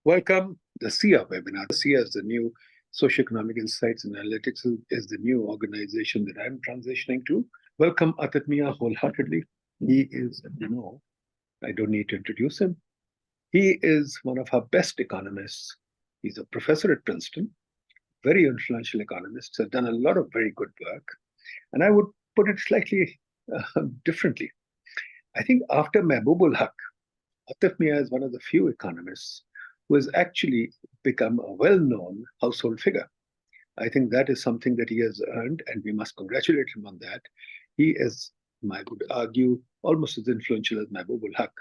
Welcome, the SIA webinar. SIA is the new Socioeconomic Insights and Analytics is the new organization that I'm transitioning to. Welcome Atif Mian wholeheartedly. He is, I don't need to introduce him. He is one of our best economists. He's a professor at Princeton, very influential economist, has done a lot of very good work. And I would put it slightly differently. I think after Mahbubul Haque, Atif Mian is one of the few economists who has actually become a well-known household figure. I think that is something that he has earned, and we must congratulate him on that. He is, I would argue, almost as influential as Mahbubul Haque.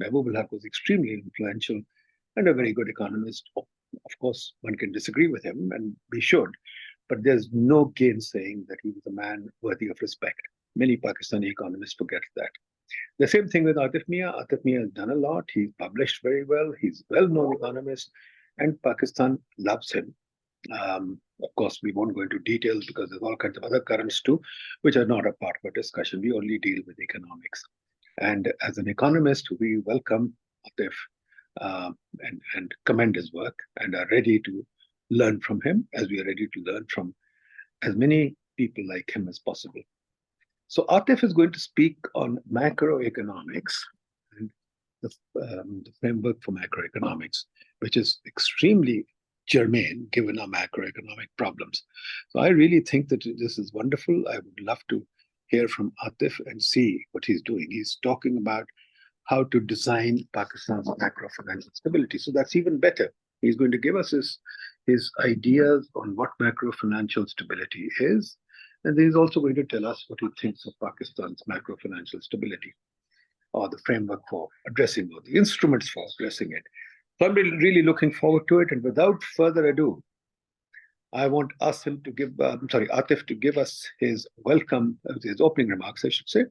Mahbubul Haque was extremely influential and a very good economist. Of course, one can disagree with him, and we should, but there's no gainsaying that he was a man worthy of respect. Many Pakistani economists forget that. The same thing with Atif Mian. Atif Mian has done a lot. He's published very well. He's a well-known economist, and Pakistan loves him. Of course, we won't go into details because there's all kinds of other currents too, which are not a part of our discussion. We only deal with economics. And as an economist, we welcome Atif and commend his work and are ready to learn from him as we are ready to learn from as many people like him as possible. So Atif is going to speak on macroeconomics and the framework for macroeconomics, which is extremely germane given our macroeconomic problems. So I really think that this is wonderful. I would love to hear from Atif and see what he's doing. He's talking about how to design Pakistan's macro-financial stability. So that's even better. He's going to give us his ideas on what macro-financial stability is. And he's also going to tell us what he thinks of Pakistan's macro-financial stability, or the framework for addressing, or the instruments for addressing it. So I'm really looking forward to it. And without further ado, I want Atif to give us his welcome, his opening remarks, I should say.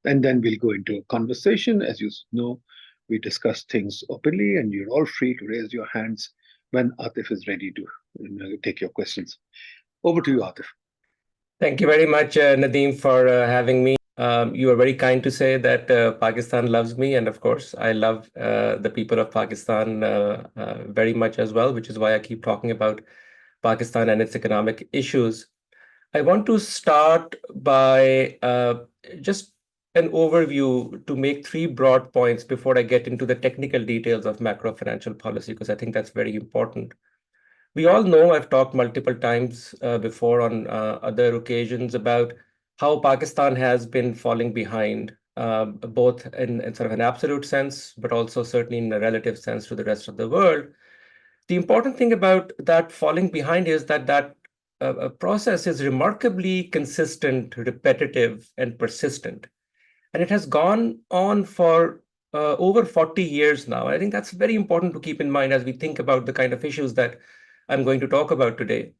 And then we'll go into a conversation. As you know, we discuss things openly, and you're all free to raise your hands when Atif is ready to take your questions. Over to you, Atif. Thank you very much, Nadeem, for having me. You are very kind to say that Pakistan loves me. And of course, I love the people of Pakistan very much as well, which is why I keep talking about Pakistan and its economic issues. I want to start by just an overview to make three broad points before I get into the technical details of macro financial policy, because I think that's very important. We all know, I've talked multiple times before on other occasions about how Pakistan has been falling behind, both in sort of an absolute sense, but also certainly in a relative sense to the rest of the world. The important thing about that falling behind is that process is remarkably consistent, repetitive, and persistent. And it has gone on for over 40 years now. I think that's very important to keep in mind as we think about the kind of issues that I'm going to talk about today.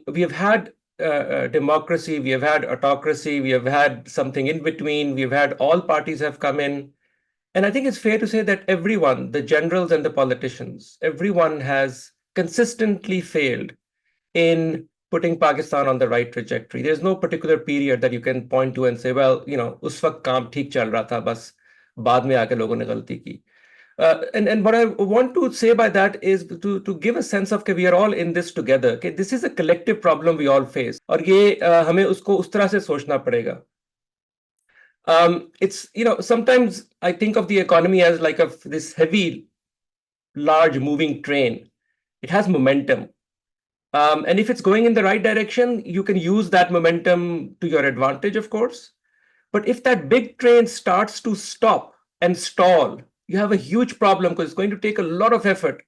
We have had democracy, we have had autocracy, we have had something in between, we've had all parties have come in. And I think it's fair to say that everyone, the generals and the politicians, everyone has consistently failed in putting Pakistan on the right trajectory. There's no particular period that you can point to and say, well, us waqt kaam theek chal raha tha, bas baad mein aake logon ne galti ki. And what I want to say by that is to give a sense of that we are all in this together. Okay? This is a collective problem we all face. और ये हमें उसको उस तरह से सोचना पड़ेगा. It's, sometimes I think of the economy as like this heavy, large moving train. It has momentum. And if it's going in the right direction, you can use that momentum to your advantage, of course. But if that big train starts to stop and stall, you have a huge problem because it's going to take a lot of effort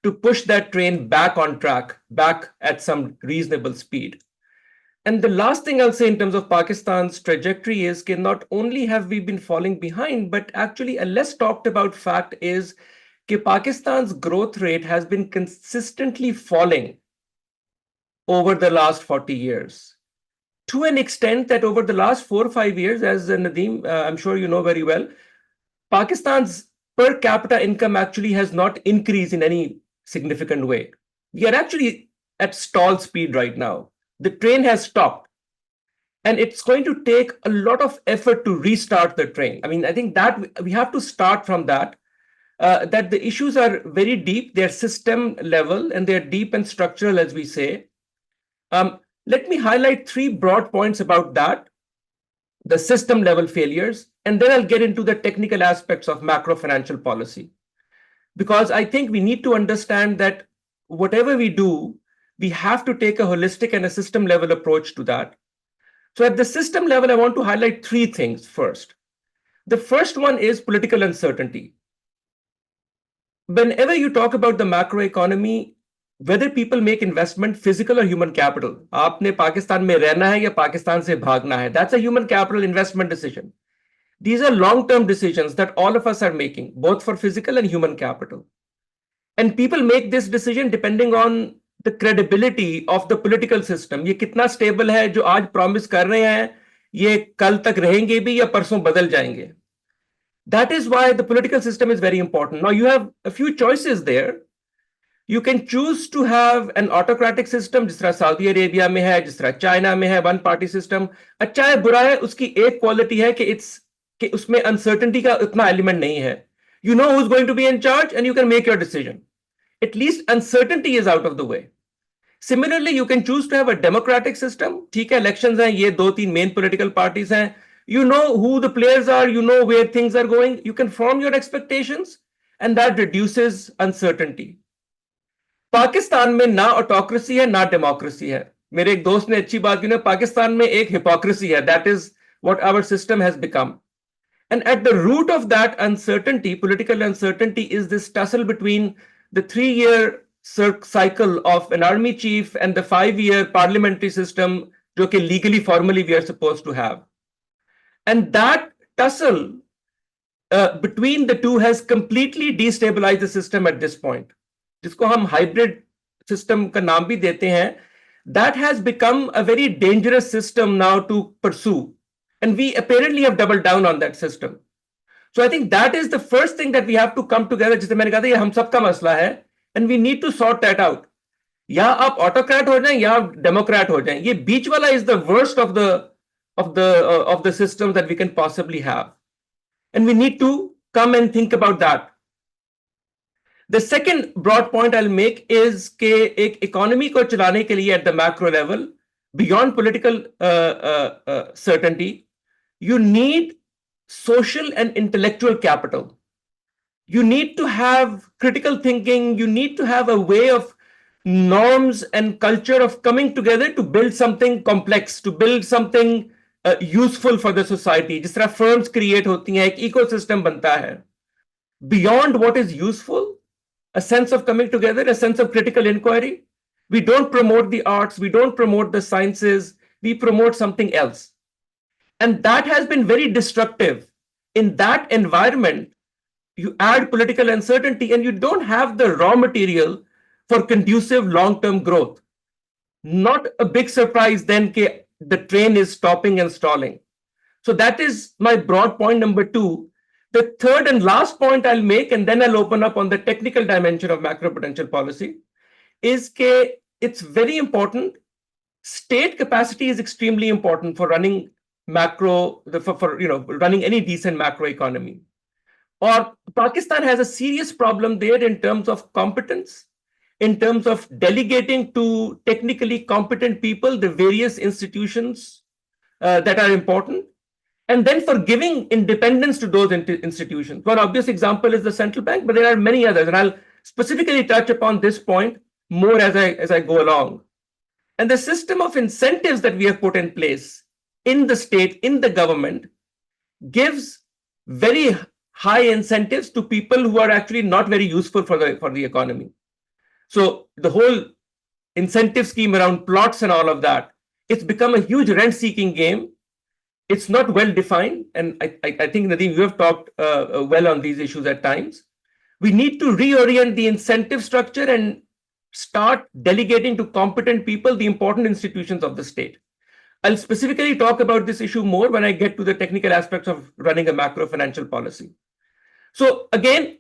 to push that train back on track, back at some reasonable speed. And the last thing I'll say in terms of Pakistan's trajectory is that not only have we been falling behind, but actually a less talked about fact is that Pakistan's growth rate has been consistently falling over the last 40 years. To an extent that over the last 4 or 5 years, as Nadeem, I'm sure you know very well, Pakistan's per capita income actually has not increased in any significant way. We are actually at stall speed right now. The train has stopped. And it's going to take a lot of effort to restart the train. I mean, I think that we have to start from that. that the issues are very deep, they're system level, and they're deep and structural, as we say. Let me highlight 3 broad points about that, the system level failures, and then I'll get into the technical aspects of macro financial policy. Because I think we need to understand that whatever we do, we have to take a holistic and a system level approach to that. So at the system level, I want to highlight 3 things first. The first one is political uncertainty. Whenever you talk about the macroeconomy, whether people make investment, physical or human capital, आपने पाकिस्तान में रहना है या पाकिस्तान से भागना है, that's a human capital investment decision. These are long-term decisions that all of us are making, both for physical and human capital. And people make this decision depending on the credibility of the political system. ये कितना stable है, जो आज promise कर रहे हैं, ये कल तक रहेंगे भी या परसों बदल जाएंगे. That is why the political system is very important. Now you have a few choices there. You can choose to have an autocratic system, जिस तरह सऊदी अरेबिया में है, जिस तरह चाइना में है, वन पार्टी सिस्टम. अच्छा है बुरा है, उसकी एक क्वालिटी है कि उसमें अनसर्टेनिटी का उतना एलिमेंट नहीं है. You know who's going to be in charge and you can make your decision. At least uncertainty is out of the way. Similarly, you can choose to have a democratic system. ठीक है, elections हैं, ये 2-3 main political parties हैं. You know who the players are, you know where things are going. You can form your expectations and that reduces uncertainty. Pakistan में ना autocracy है ना democracy है. मेरे एक दोस्त ने अच्छी बात की ना, पाकिस्तान में एक हिपोक्रेसी है. That is what our system has become. And at the root of that uncertainty, political uncertainty, is this tussle between the 3-year cycle of an army chief and the 5-year parliamentary system, जो कि legally, formally we are supposed to have. And that tussle between the two has completely destabilized the system at this point. जिसको हम hybrid system का नाम भी देते हैं, that has become a very dangerous system now to pursue. And we apparently have doubled down on that system. So I think that is the first thing that we have to come together. जिसे मैंने कहा था ये हम सबका मसला है, and we need to sort that out. या आप autocrat हो जाएं या आप democrat हो जाएं. ये बीच वाला is the worst of the systems that we can possibly have. And we need to come and think about that. The second broad point I'll make is कि एक economy को चलाने के लिए at the macro level, beyond political certainty, you need social and intellectual capital. You need to have critical thinking. You need to have a way of norms and culture of coming together to build something complex, to build something useful for the society. जिस तरह firms create होती हैं, एक ecosystem बनता है. Beyond what is useful, a sense of coming together, a sense of critical inquiry. We don't promote the arts, we don't promote the sciences, we promote something else. And that has been very destructive. In that environment, you add political uncertainty and you don't have the raw material for conducive long-term growth. Not a big surprise then that the train is stopping and stalling. So that is my broad point number 2. The third and last point I'll make, and then I'll open up on the technical dimension of macroprudential policy, is that it's very important. State capacity is extremely important for running running any decent macro economy. Or Pakistan has a serious problem there in terms of competence, in terms of delegating to technically competent people the various institutions that are important, and then for giving independence to those institutions. One obvious example is the central bank, but there are many others, and I'll specifically touch upon this point more as I go along. And the system of incentives that we have put in place in the state, in the government, gives very high incentives to people who are actually not very useful for the economy. So the whole incentive scheme around plots and all of that, it's become a huge rent-seeking game. It's not well defined, and I think, Nadeem, you have talked well on these issues at times. We need to reorient the incentive structure and start delegating to competent people the important institutions of the state. I'll specifically talk about this issue more when I get to the technical aspects of running a macro financial policy. So again,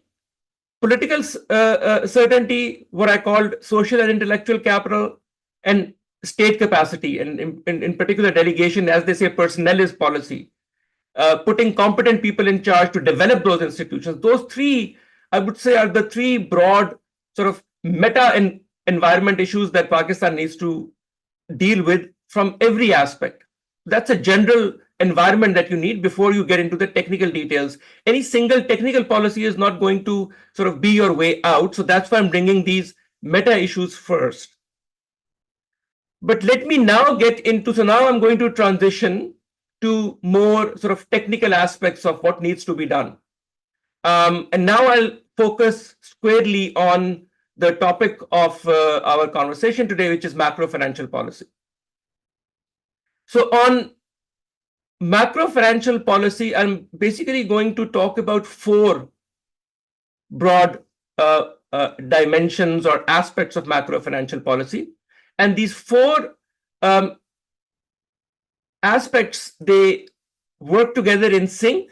political certainty, what I called social and intellectual capital, and state capacity, and in particular delegation, as they say, personnel is policy, putting competent people in charge to develop those institutions. Those 3 I would say, are the three broad sort of environment issues that Pakistan needs to deal with from every aspect. That's a general environment that you need before you get into the technical details. Any single technical policy is not going to sort of be your way out. So that's why I'm bringing these meta issues first. But let me now get into, so now I'm going to transition to more sort of technical aspects of what needs to be done. And now I'll focus squarely on the topic of our conversation today, which is macro financial policy. So on macro financial policy, I'm basically going to talk about four broad dimensions or aspects of macro financial policy. And these four aspects, they work together in sync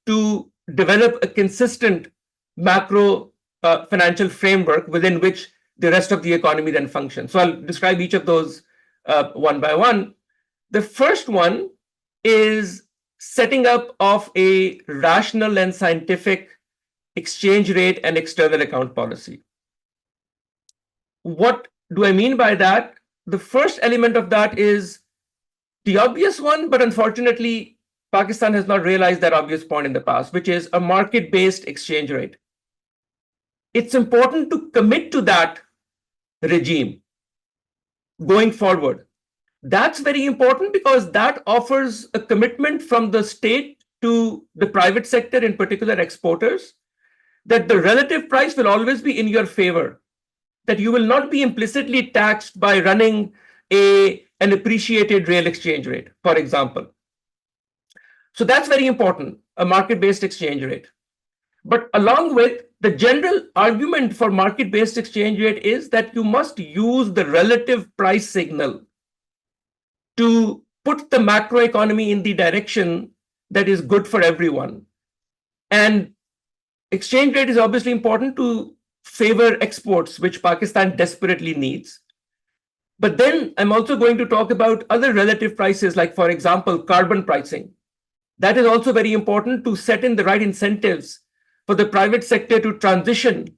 to develop a consistent macro financial framework within which the rest of the economy then functions. So I'll describe each of those one by one. The first one is setting up of a rational and scientific exchange rate and external account policy. What do I mean by that? The first element of that is the obvious one, but unfortunately, Pakistan has not realized that obvious point in the past, which is a market-based exchange rate. It's important to commit to that regime going forward. That's very important because that offers a commitment from the state to the private sector, in particular exporters, that the relative price will always be in your favor, that you will not be implicitly taxed by running an appreciated real exchange rate, for example. So that's very important, a market-based exchange rate. But along with the general argument for market-based exchange rate is that you must use the relative price signal to put the macroeconomy in the direction that is good for everyone. And exchange rate is obviously important to favor exports, which Pakistan desperately needs. But then I'm also going to talk about other relative prices, like, for example, carbon pricing. That is also very important to set in the right incentives for the private sector to transition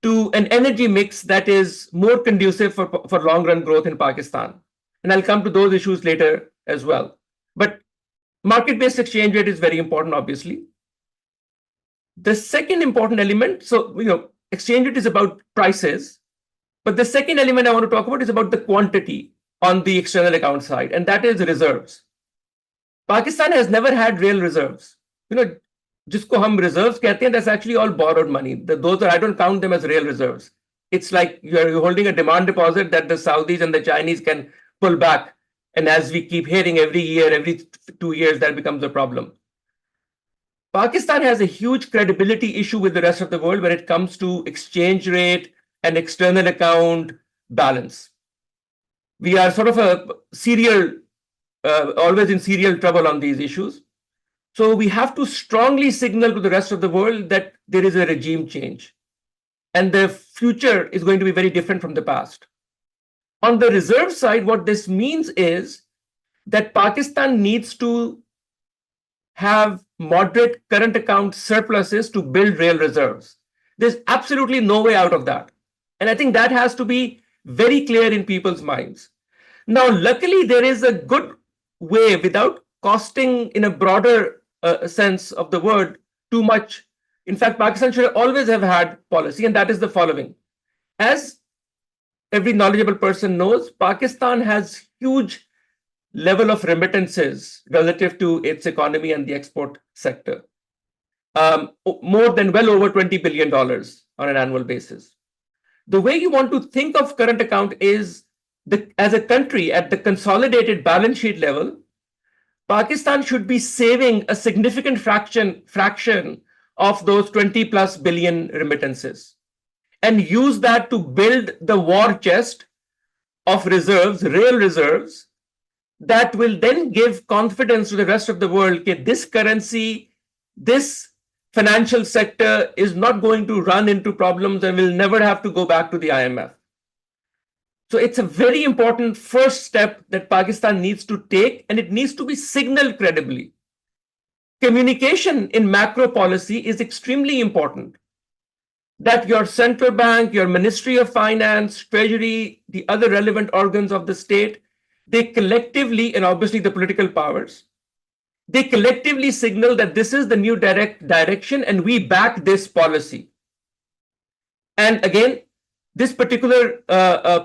to an energy mix that is more conducive for long-run growth in Pakistan. And I'll come to those issues later as well. But market-based exchange rate is very important, obviously. The second important element, so, exchange rate is about prices. But the second element I want to talk about is about the quantity on the external account side, and that is reserves. Pakistan has never had real reserves. Jisko hum reserves kehte hain, that's actually all borrowed money. Those I don't count them as real reserves. It's like you're holding a demand deposit that the Saudis and the Chinese can pull back. And as we keep hearing every year, every 2 years, that becomes a problem. Pakistan has a huge credibility issue with the rest of the world when it comes to exchange rate and external account balance. We are sort of always in serial trouble on these issues. So we have to strongly signal to the rest of the world that there is a regime change. And the future is going to be very different from the past. On the reserve side, what this means is that Pakistan needs to have moderate current account surpluses to build real reserves. There's absolutely no way out of that. And I think that has to be very clear in people's minds. Now, luckily, there is a good way without costing, in a broader sense of the word, too much. In fact, Pakistan should always have had policy, and that is the following. As every knowledgeable person knows, Pakistan has huge level of remittances relative to its economy and the export sector. More than well over $20 billion on an annual basis. The way you want to think of current account is as a country at the consolidated balance sheet level, Pakistan should be saving a significant fraction of those 20 plus billion remittances and use that to build the war chest of reserves, real reserves, that will then give confidence to the rest of the world that this currency, this financial sector is not going to run into problems and will never have to go back to the IMF. So it's a very important first step that Pakistan needs to take, and it needs to be signaled credibly. Communication in macro policy is extremely important. that your central bank, your Ministry of Finance, Treasury, the other relevant organs of the state, they collectively, and obviously the political powers, they collectively signal that this is the new direction and we back this policy. And again, this particular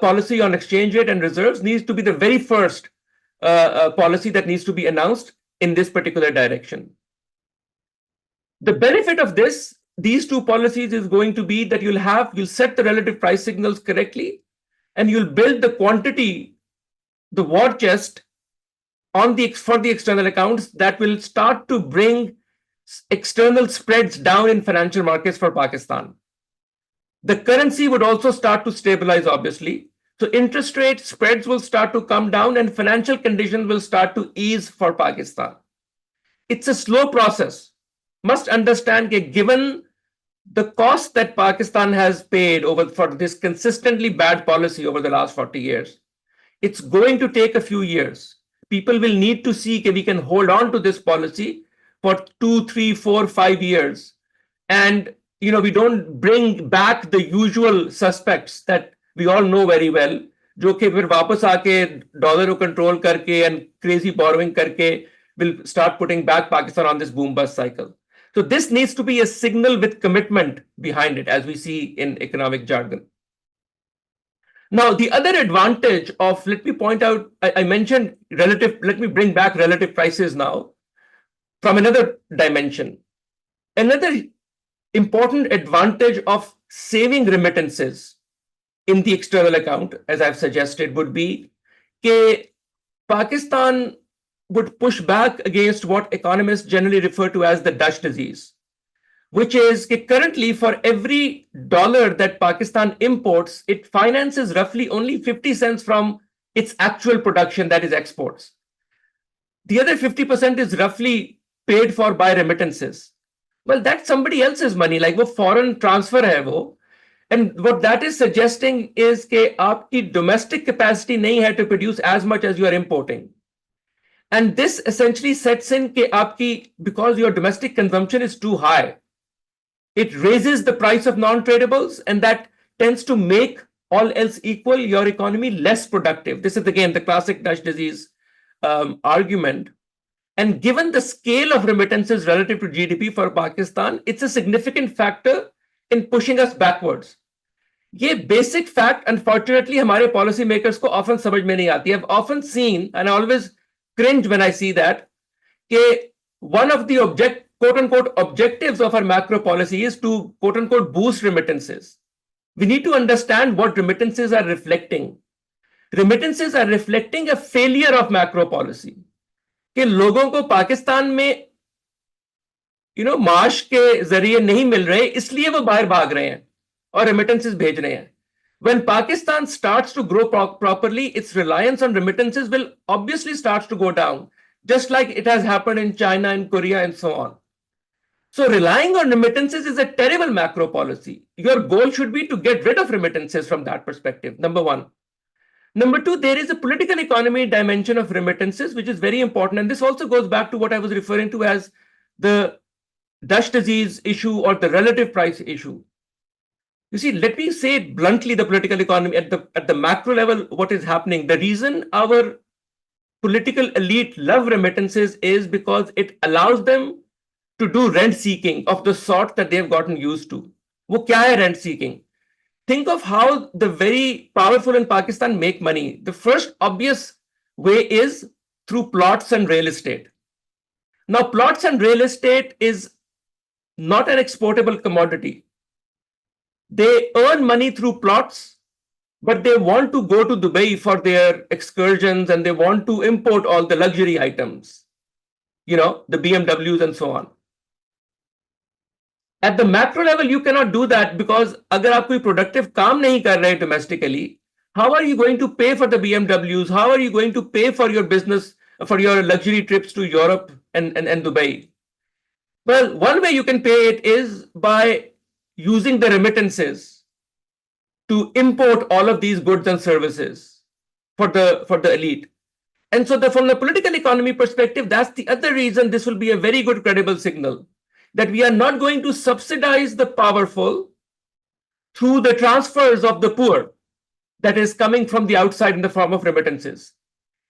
policy on exchange rate and reserves needs to be the very first policy that needs to be announced in this particular direction. The benefit of these two policies is going to be that you'll set the relative price signals correctly, and you'll build the quantity, the war chest for the external accounts that will start to bring external spreads down in financial markets for Pakistan. The currency would also start to stabilize, obviously. So interest rate spreads will start to come down and financial conditions will start to ease for Pakistan. It's a slow process. Must understand that given the cost that Pakistan has paid for this consistently bad policy over the last 40 years, it's going to take a few years. People will need to see if we can hold on to this policy for 2, 3, 4, 5 years. And we don't bring back the usual suspects that we all know very well, जो कि फिर वापस आके dollar को control करके and crazy borrowing करके will start putting back Pakistan on this boom bust cycle. So this needs to be a signal with commitment behind it, as we see in economic jargon. Now, the other advantage of, let me point out, I mentioned relative, let me bring back relative prices now from another dimension. Another important advantage of saving remittances in the external account, as I've suggested, would be that Pakistan would push back against what economists generally refer to as the Dutch disease, which is that currently for every dollar that Pakistan imports, it finances roughly only 50 cents from its actual production, that is exports. The other 50% is roughly paid for by remittances. Well, that's somebody else's money, like wo foreign transfer hai wo. And what that is suggesting is that aapki domestic capacity nahi hai to produce as much as you are importing. And this essentially sets in that because your domestic consumption is too high, it raises the price of non-tradables, and that tends to make, all else equal, your economy less productive. This is, again, the classic Dutch disease argument. And given the scale of remittances relative to GDP for Pakistan, it's a significant factor in pushing us backwards. This basic fact, unfortunately, हमारे policy makers को often समझ में नहीं आती. I've often seen, and I always cringe when I see that, one of the quote-unquote objectives of our macro policy is to quote-unquote boost remittances. We need to understand what remittances are reflecting. Remittances are reflecting a failure of macro policy. कि लोगों को पाकिस्तान में माश के जरिए नहीं मिल रहे, इसलिए वो बाहर भाग रहे हैं और remittances भेज रहे हैं. When Pakistan starts to grow properly, its reliance on remittances will obviously start to go down, just like it has happened in China and Korea and so on. So relying on remittances is a terrible macro policy. Your goal should be to get rid of remittances from that perspective, number one. Number two, there is a political economy dimension of remittances, which is very important. And this also goes back to what I was referring to as the Dutch disease issue or the relative price issue. You see, let me say bluntly, the political economy at the macro level, what is happening. The reason our political elite love remittances is because it allows them to do rent seeking of the sort that they've gotten used to. Wo kya hai rent seeking? Think of how the very powerful in Pakistan make money. The first obvious way is through plots and real estate. Now, plots and real estate is not an exportable commodity. They earn money through plots, but they want to go to Dubai for their excursions and they want to import all the luxury items, the BMWs and so on. At the macro level, you cannot do that because agar aap koi productive kaam nahi kar rahe domestically, how are you going to pay for the BMWs? How are you going to pay for your business, for your luxury trips to Europe and Dubai? Well, one way you can pay it is by using the remittances to import all of these goods and services for the elite. And so from the political economy perspective, that's the other reason this will be a very good credible signal that we are not going to subsidize the powerful, through the transfers of the poor that is coming from the outside in the form of remittances.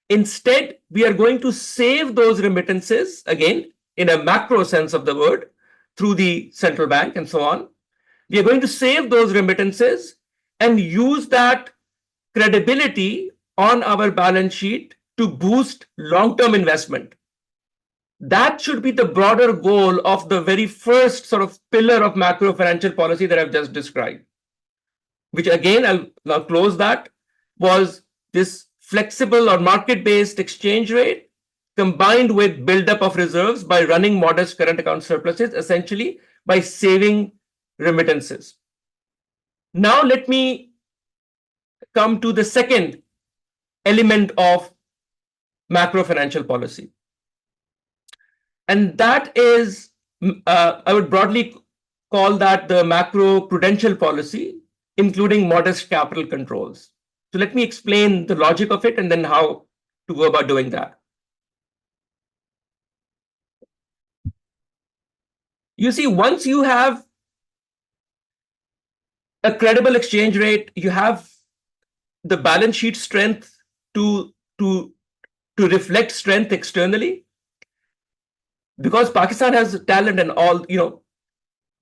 Instead, we are going to save those remittances, again, in a macro sense of the word, through the central bank and so on. We are going to save those remittances and use that credibility on our balance sheet to boost long-term investment. That should be the broader goal of the very first sort of pillar of macro financial policy that I've just described, which again, I'll now close that, was this flexible or market-based exchange rate combined with buildup of reserves by running modest current account surpluses, essentially by saving remittances. Now let me come to the second element of macro financial policy. And that is, I would broadly call that the macro prudential policy, including modest capital controls. So let me explain the logic of it and then how to go about doing that. You see, once you have a credible exchange rate, you have the balance sheet strength to reflect strength externally. Because Pakistan has talent and all,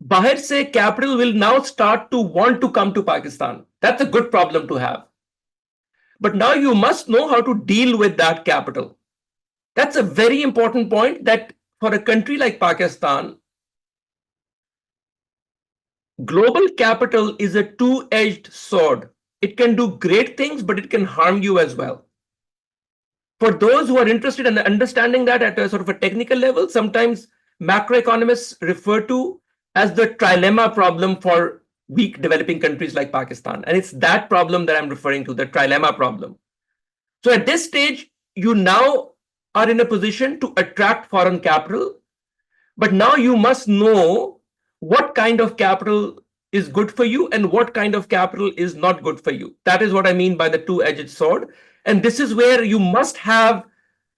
bahar se capital will now start to want to come to Pakistan. That's a good problem to have. But now you must know how to deal with that capital. That's a very important point, that for a country like Pakistan, global capital is a two-edged sword. It can do great things, but it can harm you as well. For those who are interested in understanding that at a sort of a technical level, sometimes macroeconomists refer to as the trilemma problem for weak developing countries like Pakistan. And it's that problem that I'm referring to, the trilemma problem. So at this stage, you now are in a position to attract foreign capital, but now you must know what kind of capital is good for you and what kind of capital is not good for you. That is what I mean by the two-edged sword. And this is where you must have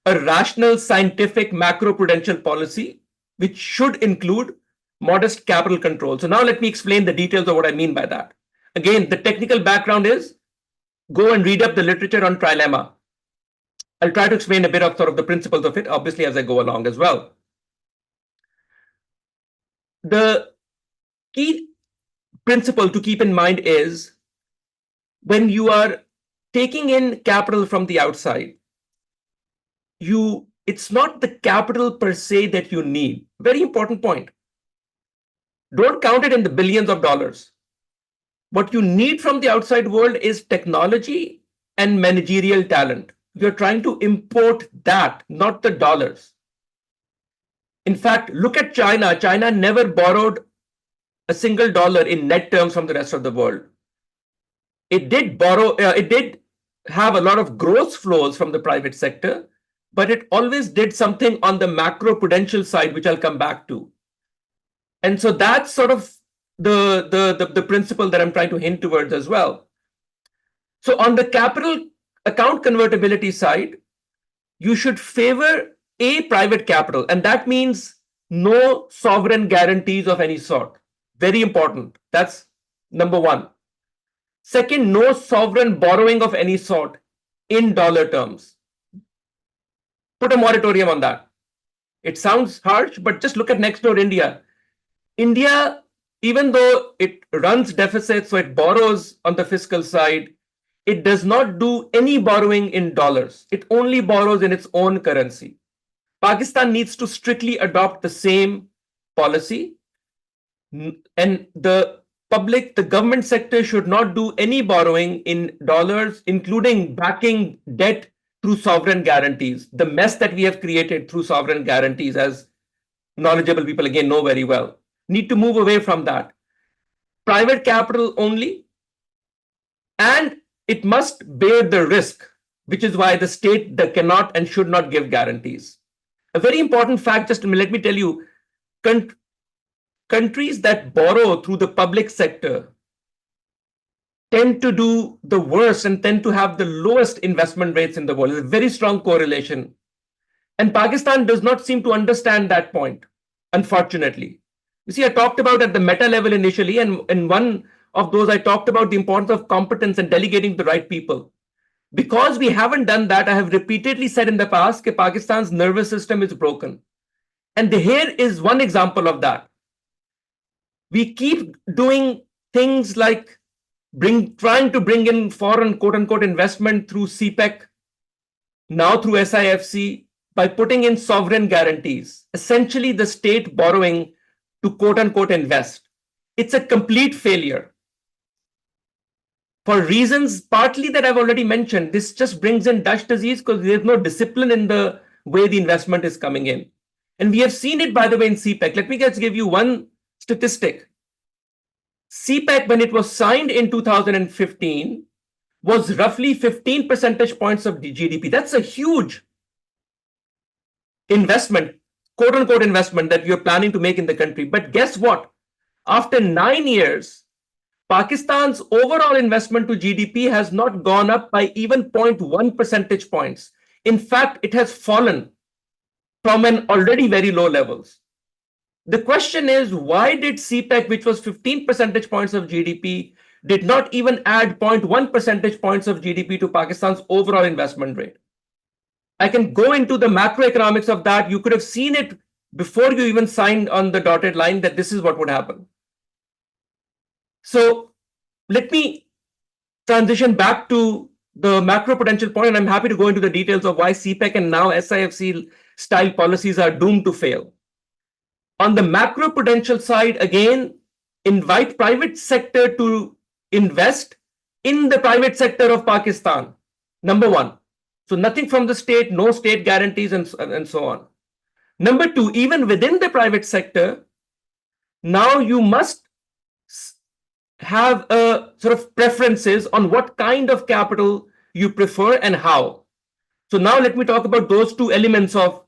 a rational, scientific macroprudential policy, which should include modest capital control. So now let me explain the details of what I mean by that. Again, the technical background is, go and read up the literature on trilemma. I'll try to explain a bit of sort of the principles of it, obviously, as I go along as well. The key principle to keep in mind is, when you are taking in capital from the outside, it's not the capital per se that you need. Very important point. Don't count it in the billions of dollars. What you need from the outside world is technology and managerial talent. You're trying to import that, not the dollars. In fact, look at China. China never borrowed a single dollar in net terms from the rest of the world. It did borrow, it did have a lot of gross flows from the private sector, but it always did something on the macro-prudential side, which I'll come back to. And so that's sort of the principle that I'm trying to hint towards as well. So on the capital account convertibility side, you should favor a private capital, and that means no sovereign guarantees of any sort. Very important. That's number one. Second, no sovereign borrowing of any sort in dollar terms. Put a moratorium on that. It sounds harsh, but just look at next door India. India, even though it runs deficits, so it borrows on the fiscal side, it does not do any borrowing in dollars. It only borrows in its own currency. Pakistan needs to strictly adopt the same policy. And the government sector should not do any borrowing in dollars, including backing debt through sovereign guarantees. The mess that we have created through sovereign guarantees, as knowledgeable people again know very well, need to move away from that. Private capital only, and it must bear the risk, which is why the state cannot and should not give guarantees. A very important fact, just let me tell you, countries that borrow through the public sector tend to do the worst and tend to have the lowest investment rates in the world. There's a very strong correlation. And Pakistan does not seem to understand that point, unfortunately. You see, I talked about at the meta level initially, and one of those, I talked about the importance of competence and delegating to the right people. Because we haven't done that, I have repeatedly said in the past that Pakistan's nervous system is broken. And here is one example of that. We keep doing things like trying to bring in foreign quote-unquote investment through CPEC, now through SIFC, by putting in sovereign guarantees, essentially the state borrowing to quote-unquote invest. It's a complete failure. For reasons partly that I've already mentioned, this just brings in Dutch disease because there's no discipline in the way the investment is coming in. And we have seen it, by the way, in CPEC. Let me just give you one statistic. CPEC, when it was signed in 2015, was roughly 15 percentage points of the GDP. That's a huge investment, quote-unquote investment that you're planning to make in the country. But guess what? After 9 years, Pakistan's overall investment to GDP has not gone up by even 0.1 percentage points. In fact, it has fallen from an already very low levels. The question is, why did CPEC, which was 15 percentage points of GDP, did not even add 0.1 percentage points of GDP to Pakistan's overall investment rate? I can go into the macroeconomics of that. You could have seen it before you even signed on the dotted line that this is what would happen. So let me transition back to the macro potential point, and I'm happy to go into the details of why CPEC and now SIFC style policies are doomed to fail. On the macro potential side, again, invite private sector to invest in the private sector of Pakistan, number one. So nothing from the state, no state guarantees, and so on. Number two, even within the private sector, now you must have a sort of preferences on what kind of capital you prefer and how. So now let me talk about those two elements of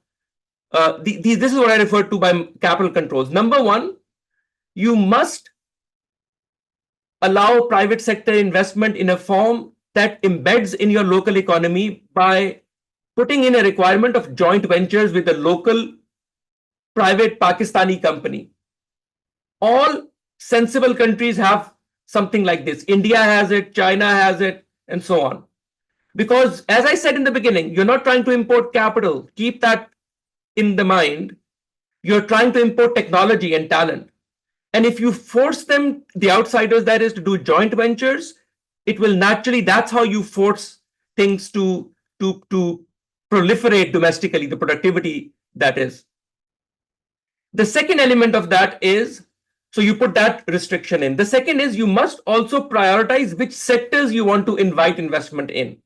this is what I refer to by capital controls. Number one, you must allow private sector investment in a form that embeds in your local economy by putting in a requirement of joint ventures with a local private Pakistani company. All sensible countries have something like this. India has it, China has it, and so on. Because as I said in the beginning, you're not trying to import capital. Keep that in the mind. You're trying to import technology and talent. And if you force them, the outsiders, that is, to do joint ventures, it will naturally, that's how you force things to proliferate domestically, the productivity that is. The second element of that is, so you put that restriction in. The second is you must also prioritize which sectors you want to invite investment in.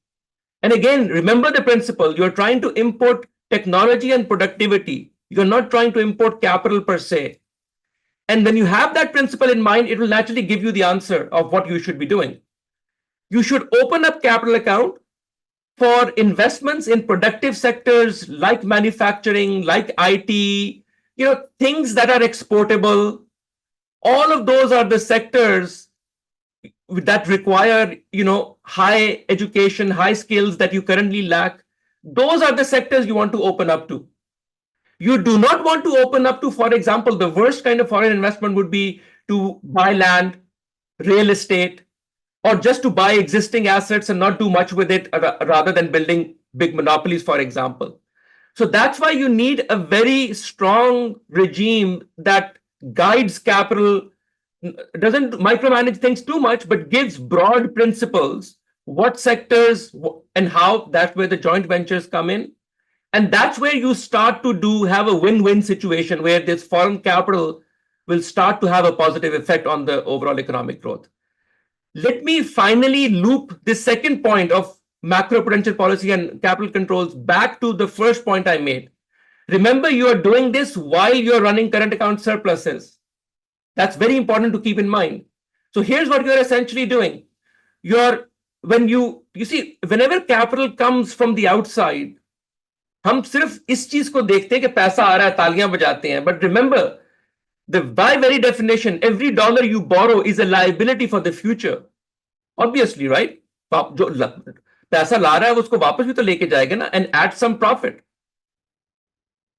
And again, remember the principle, you're trying to import technology and productivity. You're not trying to import capital per se. And when you have that principle in mind, it will naturally give you the answer of what you should be doing. You should open up capital account for investments in productive sectors like manufacturing, like IT, things that are exportable. All of those are the sectors that require, high education, high skills that you currently lack. Those are the sectors you want to open up to. You do not want to open up to, for example, the worst kind of foreign investment would be to buy land, real estate, or just to buy existing assets and not do much with it rather than building big monopolies, for example. So that's why you need a very strong regime that guides capital, doesn't micromanage things too much, but gives broad principles, what sectors and how. That's where the joint ventures come in. And that's where you start to have a win-win situation where this foreign capital will start to have a positive effect on the overall economic growth. Let me finally loop this second point of macro-prudential policy and capital controls back to the first point I made. Remember, you are doing this while you're running current account surpluses. That's very important to keep in mind. So here's what you're essentially doing. When you see, whenever capital comes from the outside, हम सिर्फ इस चीज को देखते हैं कि पैसा आ रहा है, तालियां बजाते हैं. But remember, by very definition, every dollar you borrow is a liability for the future. Obviously, right? जो पैसा ला रहा है उसको वापस भी तो लेके जाएगा ना, and add some profit.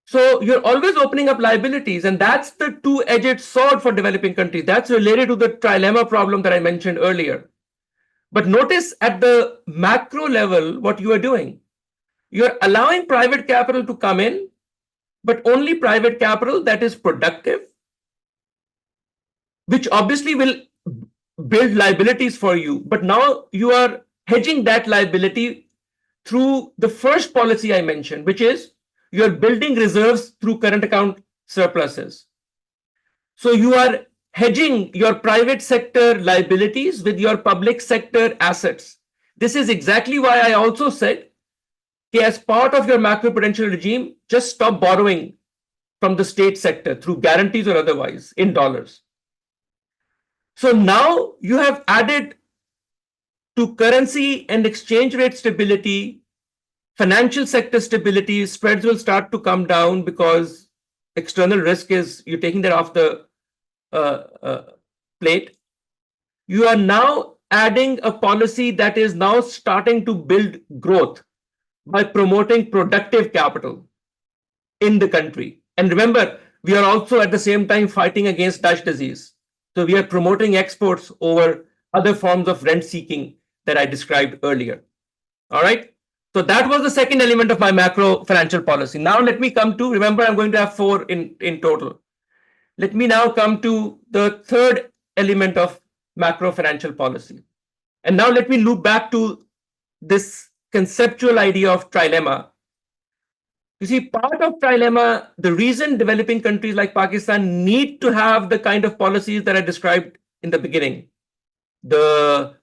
So you're always opening up liabilities, and that's the two-edged sword for developing countries. That's related to the trilemma problem that I mentioned earlier. But notice at the macro level what you are doing. You're allowing private capital to come in, but only private capital that is productive, which obviously will build liabilities for you. But now you are hedging that liability through the first policy I mentioned, which is you're building reserves through current account surpluses. So you are hedging your private sector liabilities with your public sector assets. This is exactly why I also said, as part of your macroprudential regime, just stop borrowing from the state sector through guarantees or otherwise in dollars. So now you have added to currency and exchange rate stability, financial sector stability. Spreads will start to come down because external risk is, you're taking that off the plate. You are now adding a policy that is now starting to build growth by promoting productive capital in the country. And remember, we are also at the same time fighting against Dutch disease. So we are promoting exports over other forms of rent seeking that I described earlier. All right. So that was the second element of my macro financial policy. Now let me come to, remember, I'm going to have 4 in total. Let me now come to the third element of macro financial policy. And now let me loop back to this conceptual idea of trilemma. You see, part of trilemma, the reason developing countries like Pakistan need to have the kind of policies that I described in the beginning, the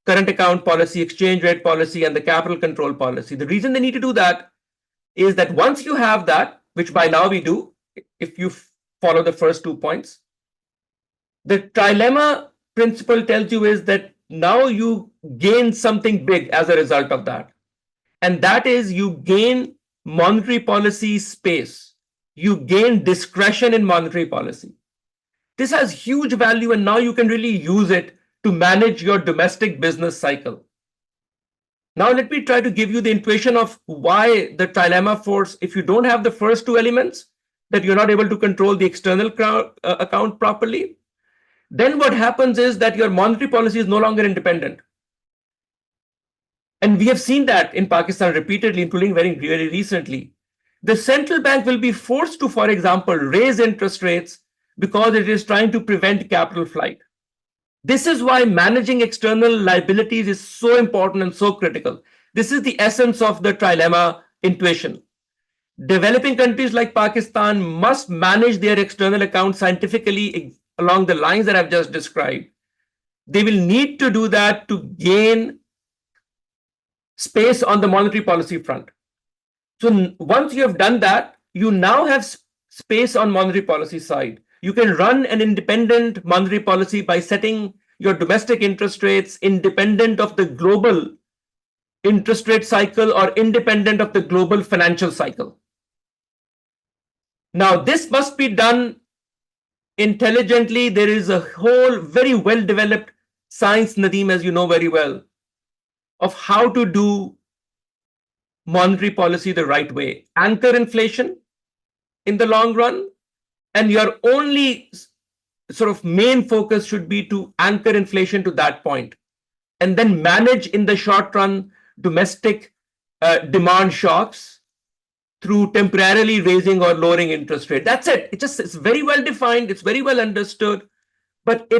current account policy, exchange rate policy, and the capital control policy. The reason they need to do that is that once you have that, which by now we do, if you follow the first 2 points, the trilemma principle tells you is that now you gain something big as a result of that. And that is you gain monetary policy space. You gain discretion in monetary policy. This has huge value, and now you can really use it to manage your domestic business cycle. Now let me try to give you the intuition of why the trilemma force, if you don't have the first 2 elements, that you're not able to control the external account properly, then what happens is that your monetary policy is no longer independent. And we have seen that in Pakistan repeatedly, including very recently. The central bank will be forced to, for example, raise interest rates because it is trying to prevent capital flight. This is why managing external liabilities is so important and so critical. This is the essence of the trilemma intuition. Developing countries like Pakistan must manage their external accounts scientifically along the lines that I've just described. They will need to do that to gain space on the monetary policy front. So once you have done that, you now have space on monetary policy side. You can run an independent monetary policy by setting your domestic interest rates independent of the global interest rate cycle or independent of the global financial cycle. Now, this must be done intelligently. There is a whole very well-developed science, Nadeem, as you know very well, of how to do monetary policy the right way. Anchor inflation in the long run, and your only sort of main focus should be to anchor inflation to that point, and then manage in the short run domestic demand shocks through temporarily raising or lowering interest rate. That's it. It's very well defined. It's very well understood, but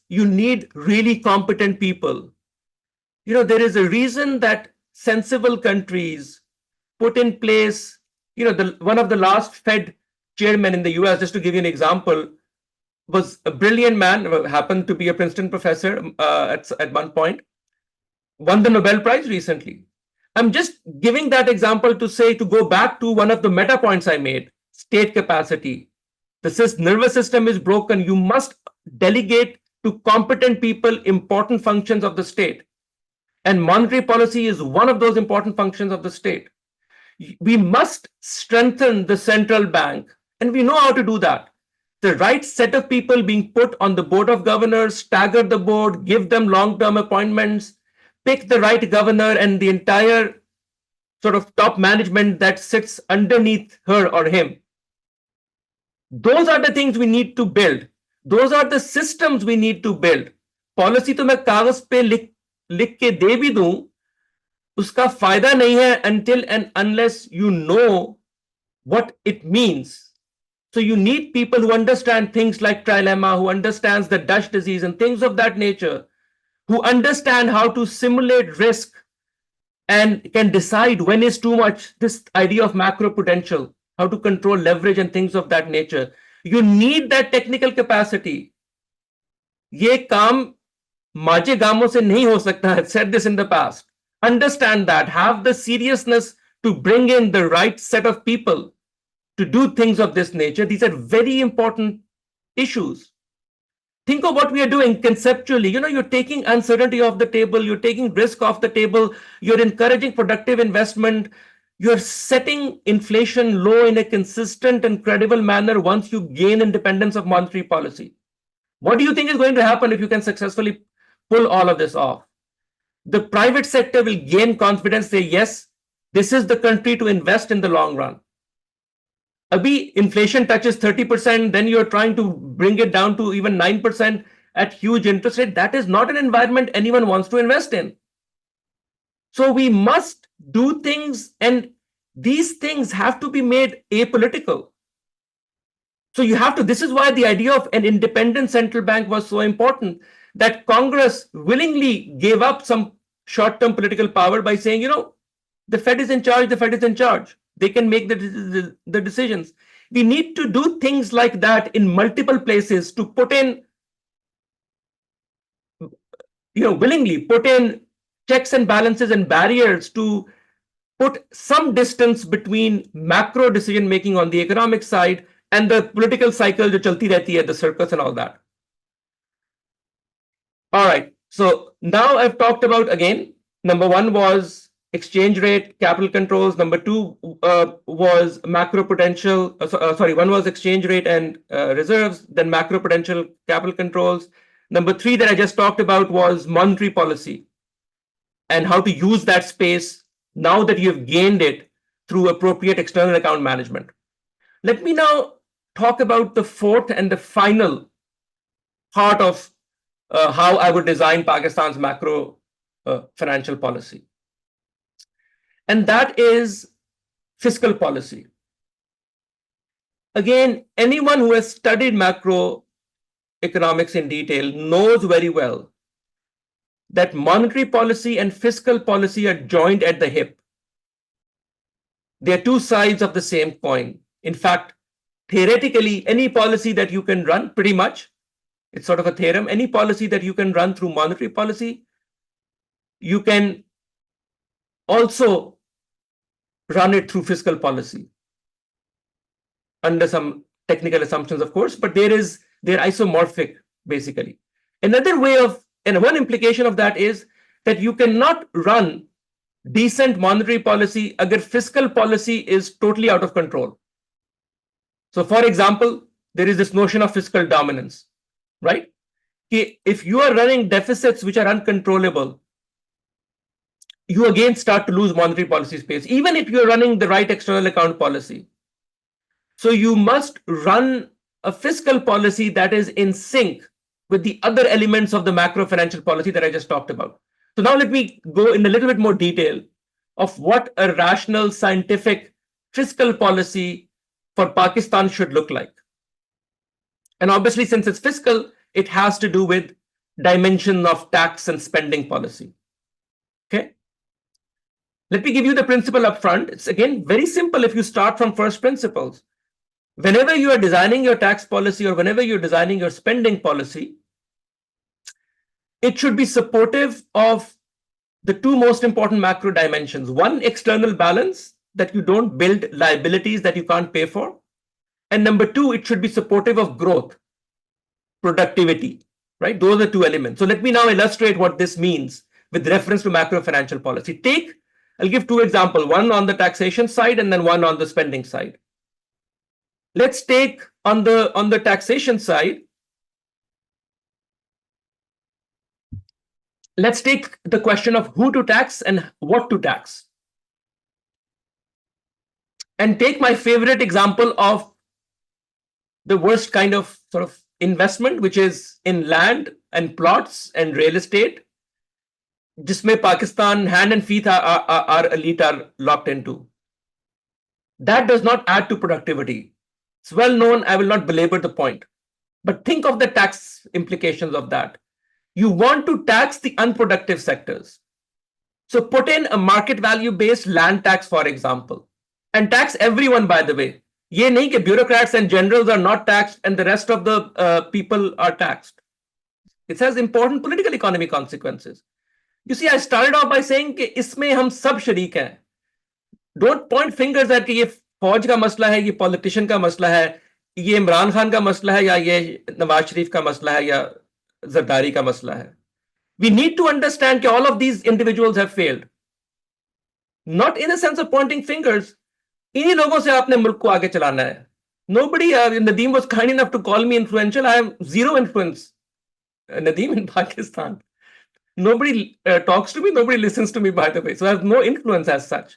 you need really competent people. There is a reason that sensible countries put in place, one of the last Fed chairmen in the US, just to give you an example, was a brilliant man, happened to be a Princeton professor at one point, won the Nobel Prize recently. I'm just giving that example to go back to one of the meta points I made, state capacity. The nervous system is broken. You must delegate to competent people important functions of the state. And monetary policy is one of those important functions of the state. We must strengthen the central bank, and we know how to do that. The right set of people being put on the board of governors, stagger the board, give them long-term appointments, pick the right governor, and the entire sort of top management that sits underneath her or him. Those are the things we need to build. Those are the systems we need to build. Policy तो मैं कागज पे लिख के दे भी दूं, उसका फायदा नहीं है until and unless you know what it means. So you need people who understand things like trilemma, who understands the Dutch disease and things of that nature, who understand how to simulate risk and can decide when is too much, this idea of macro potential, how to control leverage and things of that nature. You need that technical capacity. ये काम माजे गामों से नहीं हो सकता. I've said this in the past. Understand that. Have the seriousness to bring in the right set of people to do things of this nature. These are very important issues. Think of what we are doing conceptually. You're taking uncertainty off the table, you're taking risk off the table, you're encouraging productive investment, you're setting inflation low in a consistent and credible manner once you gain independence of monetary policy. What do you think is going to happen if you can successfully pull all of this off? The private sector will gain confidence, say, yes, this is the country to invest in the long run. Abhi inflation touches 30%, then you're trying to bring it down to even 9% at huge interest rate. That is not an environment anyone wants to invest in. So we must do things, and these things have to be made apolitical. So you have to, this is why the idea of an independent central bank was so important, that Congress willingly gave up some short-term political power by saying, the Fed is in charge, the Fed is in charge. They can make the decisions. We need to do things like that in multiple places to put in, willingly put in checks and balances and barriers to put some distance between macro decision making on the economic side and the political cycle jo chalti rehti hai, the circus and all that. All right. So now I've talked about, again, number one was exchange rate, capital controls. Number two was macro potential. One was exchange rate and reserves, then macro potential, capital controls. Number three that I just talked about was monetary policy and how to use that space now that you've gained it through appropriate external account management. Let me now talk about the fourth and the final part of how I would design Pakistan's macro financial policy. And that is fiscal policy. Again, anyone who has studied macroeconomics in detail knows very well that monetary policy and fiscal policy are joined at the hip. They are two sides of the same coin. In fact, theoretically, any policy that you can run, pretty much, it's sort of a theorem, any policy that you can run through monetary policy, you can also run it through fiscal policy under some technical assumptions, of course, but they're isomorphic, basically. Another way of, and one implication of that is that you cannot run decent monetary policy agar fiscal policy is totally out of control. So, for example, there is this notion of fiscal dominance, right? If you are running deficits which are uncontrollable, you again start to lose monetary policy space, even if you're running the right external account policy. So you must run a fiscal policy that is in sync with the other elements of the macro financial policy that I just talked about. So now let me go in a little bit more detail of what a rational, scientific fiscal policy for Pakistan should look like. And obviously, since it's fiscal, it has to do with dimension of tax and spending policy. Okay. Let me give you the principle up front. It's again very simple if you start from first principles. Whenever you are designing your tax policy or whenever you're designing your spending policy, it should be supportive of the two most important macro dimensions. One, external balance, that you don't build liabilities that you can't pay for. And number two, it should be supportive of growth, productivity, right? Those are two elements. So let me now illustrate what this means with reference to macro financial policy. I'll give two examples, one on the taxation side and then one on the spending side. Let's take on the taxation side, let's take the question of who to tax and what to tax. and take my favorite example of the worst kind of sort of investment, which is in land and plots and real estate, जिसमें Pakistan hand and feet our elite are locked into. That does not add to productivity. It's well known. I will not belabor the point. But think of the tax implications of that. You want to tax the unproductive sectors. So put in a market value based land tax, for example, and tax everyone, by the way. Ye nahi ki bureaucrats and generals are not taxed and the rest of the people are taxed. It has important political economic consequences. You see, I started off by saying कि इसमें हम सब शरीक हैं. Don't point fingers at कि ये फौज का मसला है, ये पॉलिटिशियन का मसला है, ये इमरान खान का मसला है, या ये नवाज शरीफ का मसला है, या जरदारी का मसला है. We need to understand कि all of these individuals have failed. Not in a sense of pointing fingers. इन्हीं लोगों से आपने मुल्क को आगे चलाना है. Nobody, Nadeem was kind enough to call me influential. I have zero influence, Nadeem, in Pakistan. Nobody talks to me, nobody listens to me, by the way. So I have no influence as such.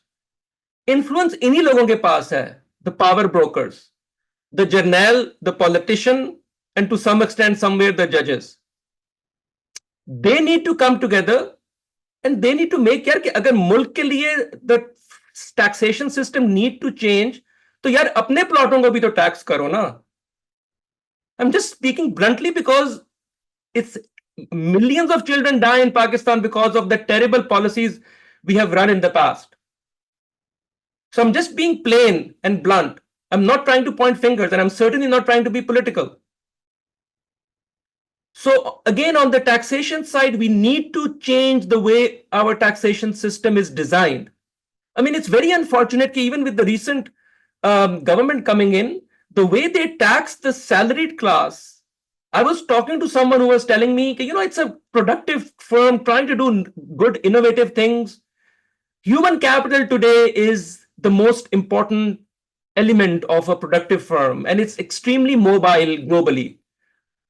Influence इन्हीं लोगों के पास है, the power brokers, the journal, the politician, and to some extent, somewhere the judges. They need to come together and they need to make यार कि अगर मुल्क के लिए the taxation system need to change, तो यार अपने प्लॉटों को भी तो टैक्स करो ना. I'm just speaking bluntly because it's millions of children die in Pakistan because of the terrible policies we have run in the past. So I'm just being plain and blunt. I'm not trying to point fingers, and I'm certainly not trying to be political. So again, on the taxation side, we need to change the way our taxation system is designed. I mean, it's very unfortunate that even with the recent government coming in, the way they tax the salaried class, I was talking to someone who was telling me, it's a productive firm trying to do good, innovative things. Human capital today is the most important element of a productive firm, and it's extremely mobile globally.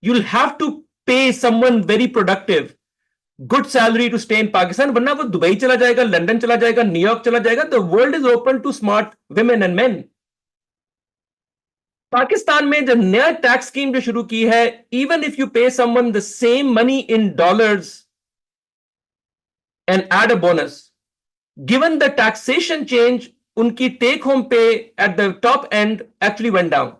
You'll have to pay someone very productive good salary to stay in Pakistan, वरना वो Dubai चला जाएगा, London चला जाएगा, New York चला जाएगा. The world is open to smart women and men. Pakistan में जब नया टैक्स स्कीम जो शुरू की है, even if you pay someone the same money in dollars and add a bonus, given the taxation change, उनकी take home pay at the top end actually went down.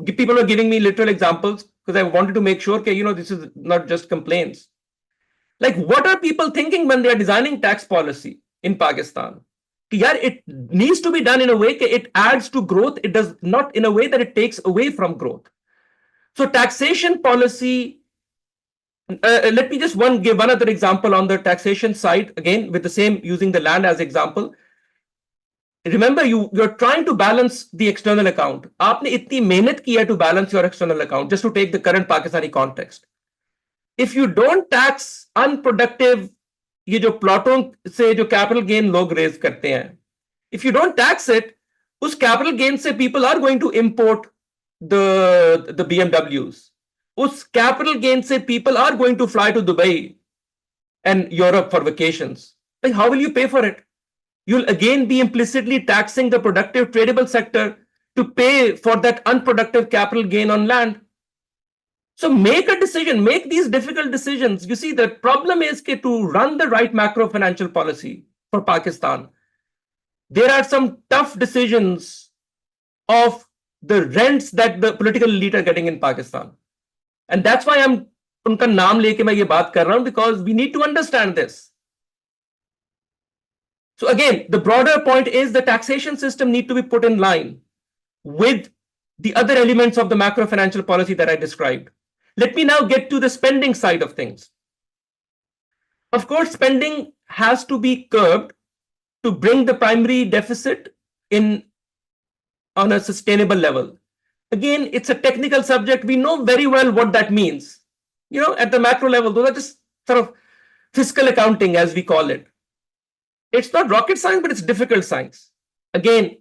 People are giving me literal examples because I wanted to make sure that this is not just complaints. Like, what are people thinking when they are designing tax policy in Pakistan? Yeah, it needs to be done in a way that it adds to growth. It does not in a way that it takes away from growth. So taxation policy, let me just give one other example on the taxation side, again, with the same, using the land as example. Remember, you're trying to balance the external account. आपने इतनी मेहनत की है to balance your external account, just to take the current Pakistani context. If you don't tax unproductive, ये जो प्लॉटों से जो capital gain लोग raise करते हैं, if you don't tax it, उस capital gain से people are going to import the BMWs. उस capital gain से people are going to fly to Dubai and Europe for vacations. Like, how will you pay for it? You'll again be implicitly taxing the productive tradable sector to pay for that unproductive capital gain on land. So make a decision, make these difficult decisions. You see, the problem is that to run the right macro financial policy for Pakistan, there are some tough decisions of the rents that the political elite are getting in Pakistan. And that's why I'm उनका नाम लेके मैं ये बात कर रहा हूं, because we need to understand this. So again, the broader point is the taxation system need to be put in line with the other elements of the macro financial policy that I described. Let me now get to the spending side of things. Of course, spending has to be curbed to bring the primary deficit in on a sustainable level. Again, it's a technical subject. We know very well what that means. At the macro level, those are just sort of fiscal accounting, as we call it. It's not rocket science, but it's difficult science. Again,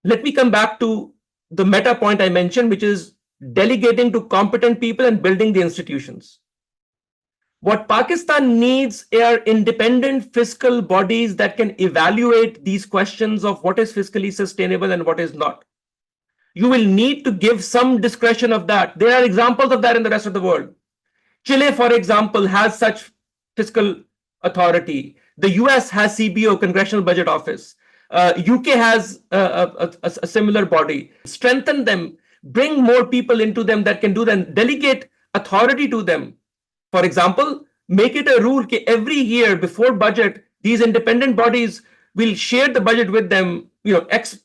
let me come back to the meta point I mentioned, which is delegating to competent people and building the institutions. What Pakistan needs are independent fiscal bodies that can evaluate these questions of what is fiscally sustainable and what is not. You will need to give some discretion of that. There are examples of that in the rest of the world. Chile, for example, has such fiscal authority. The US has CBO, Congressional Budget Office. UK has a similar body. Strengthen them, bring more people into them that can do them, delegate authority to them. For example, make it a rule that every year before budget, these independent bodies will share the budget with them, X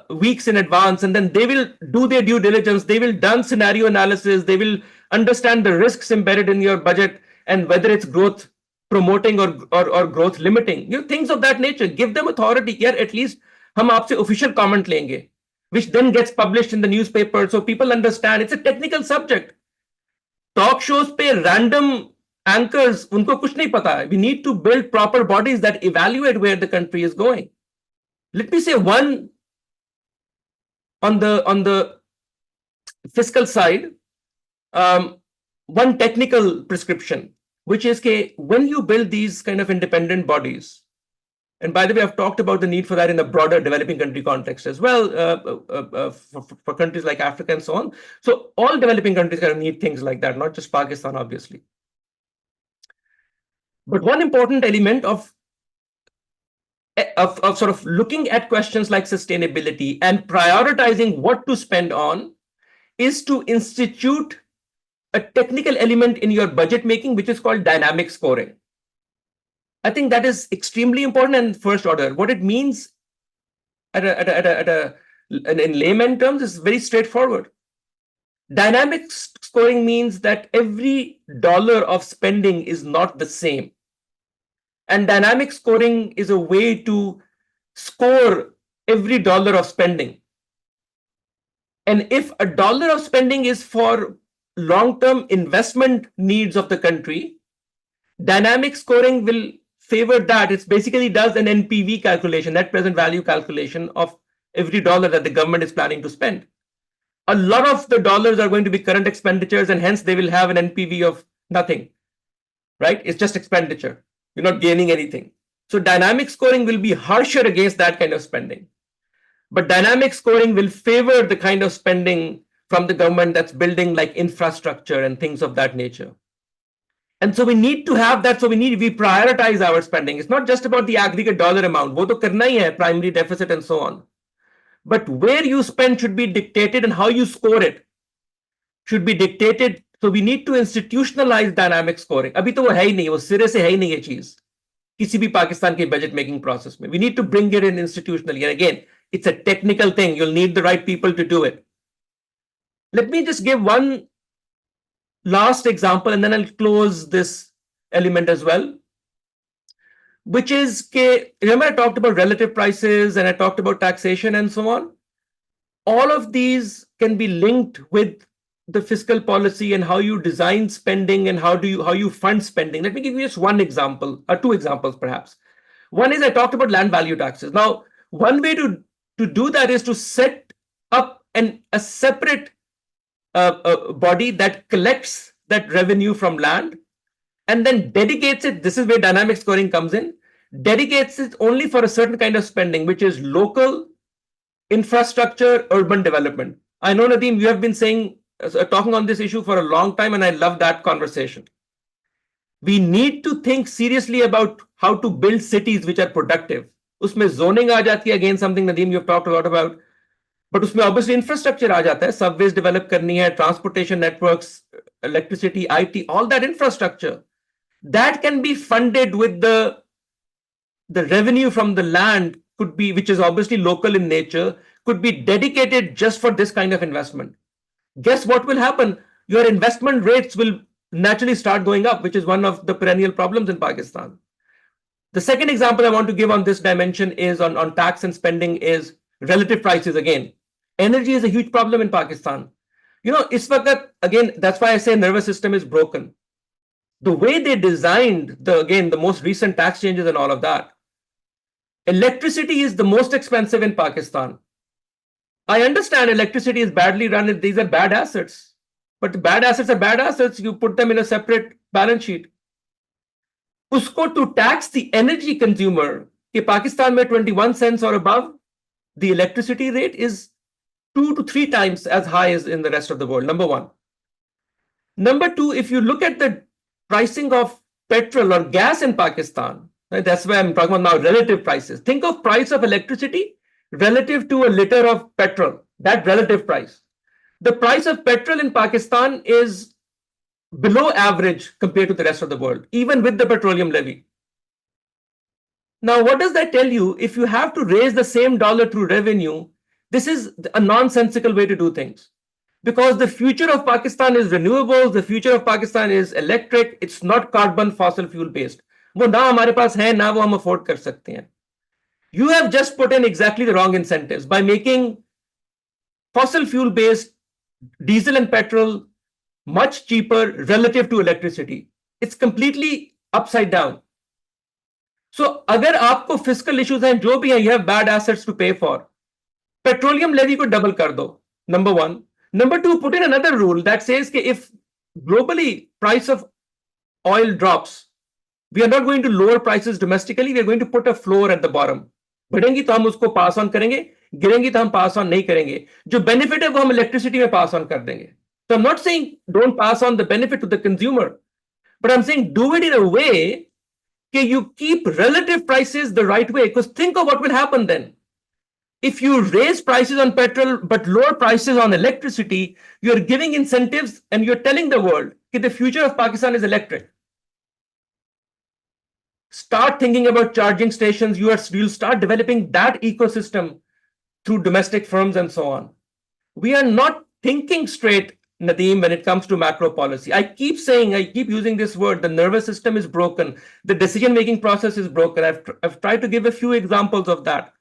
weeks in advance, and then they will do their due diligence. They will done scenario analysis. They will understand the risks embedded in your budget and whether it's growth promoting or growth limiting. Things of that nature. Give them authority. Yeah, at least हम आपसे official comment लेंगे, which then gets published in the newspaper so people understand. It's a technical subject. Talk shows पे random anchors, उनको कुछ नहीं पता है. We need to build proper bodies that evaluate where the country is going. Let me say one on the fiscal side, one technical prescription, which is when you build these kind of independent bodies, and by the way, I've talked about the need for that in the broader developing country context as well, for countries like Africa and so on. So all developing countries kind of need things like that, not just Pakistan, obviously. But one important element of sort of looking at questions like sustainability and prioritizing what to spend on is to institute a technical element in your budget making, which is called dynamic scoring. I think that is extremely important and first order. What it means in layman terms is very straightforward. Dynamic scoring means that every dollar of spending is not the same. And dynamic scoring is a way to score every dollar of spending. And if a dollar of spending is for long-term investment needs of the country, dynamic scoring will favor that. It basically does an NPV calculation, net present value calculation of every dollar that the government is planning to spend. A lot of the dollars are going to be current expenditures, and hence they will have an NPV of nothing, right? It's just expenditure. You're not gaining anything. So dynamic scoring will be harsher against that kind of spending. But dynamic scoring will favor the kind of spending from the government that's building like infrastructure and things of that nature. And so we need to have that. So we prioritize our spending. It's not just about the aggregate dollar amount. वो तो करना ही है, primary deficit and so on. But where you spend should be dictated, and how you score it should be dictated. So we need to institutionalize dynamic scoring. अभी तो वो है ही नहीं, वो सिरे से है ही नहीं ये चीज किसी भी पाकिस्तान के budget making process में. We need to bring it in institutionally. And again, it's a technical thing. You'll need the right people to do it. Let me just give one last example, and then I'll close this element as well, which is, remember I talked about relative prices and I talked about taxation and so on. All of these can be linked with the fiscal policy and how you design spending and how you fund spending. Let me give you just one example, or two examples perhaps. One is I talked about land value taxes. Now, one way to do that is to set up a separate body that collects that revenue from land and then dedicates it. This is where dynamic scoring comes in. Dedicates it only for a certain kind of spending, which is local infrastructure, urban development. I know, Nadeem, you have been talking on this issue for a long time, and I love that conversation. We need to think seriously about how to build cities which are productive. Usme zoning aa jati hai, again something, Nadeem, you've talked a lot about. But usme obviously infrastructure aa jata hai, subways develop karni hai, transportation networks, electricity, IT, all that infrastructure. That can be funded with the revenue from the land, could be, which is obviously local in nature, could be dedicated just for this kind of investment. Guess what will happen? Your investment rates will naturally start going up, which is one of the perennial problems in Pakistan. The second example I want to give on this dimension is on tax and spending is relative prices again. Energy is a huge problem in Pakistan. Is waqt, again, that's why I say nervous system is broken. The way they designed the most recent tax changes and all of that, electricity is the most expensive in Pakistan. I understand electricity is badly run. These are bad assets. but the bad assets are bad assets. You put them in a separate balance sheet. Usko to tax the energy consumer, in Pakistan mein 21 cents or above, the electricity rate is 2 to 3 times as high as in the rest of the world, number one. Number two, if you look at the pricing of petrol or gas in Pakistan, right, that's why I'm talking about now relative prices. Think of price of electricity relative to a liter of petrol, that relative price. The price of petrol in Pakistan is below average compared to the rest of the world, even with the petroleum levy. Now, what does that tell you? If you have to raise the same dollar through revenue, this is a nonsensical way to do things. Because the future of Pakistan is renewables, the future of Pakistan is electric, it's not carbon fossil fuel based. वो ना हमारे पास है ना वो हम afford कर सकते हैं. You have just put in exactly the wrong incentives by making fossil fuel based diesel and petrol much cheaper relative to electricity. It's completely upside down. So अगर आपको fiscal issues हैं जो भी हैं, you have bad assets to pay for. Petroleum levy को double कर दो. Number one. Number two, put in another rule that says that if globally price of oil drops, we are not going to lower prices domestically, we are going to put a floor at the bottom. बढ़ेंगी तो हम उसको pass on करेंगे, गिरेंगी तो हम pass on नहीं करेंगे. जो benefit है वो हम electricity में pass on कर देंगे. So I'm not saying don't pass on the benefit to the consumer, but I'm saying do it in a way that you keep relative prices the right way. Because think of what will happen then. If you raise prices on petrol but lower prices on electricity, you're giving incentives and you're telling the world that the future of Pakistan is electric. Start thinking about charging stations. You'll start developing that ecosystem through domestic firms and so on. We are not thinking straight, Nadeem, when it comes to macro policy. I keep using this word, the nervous system is broken. The decision-making process is broken. I've tried to give a few examples of that.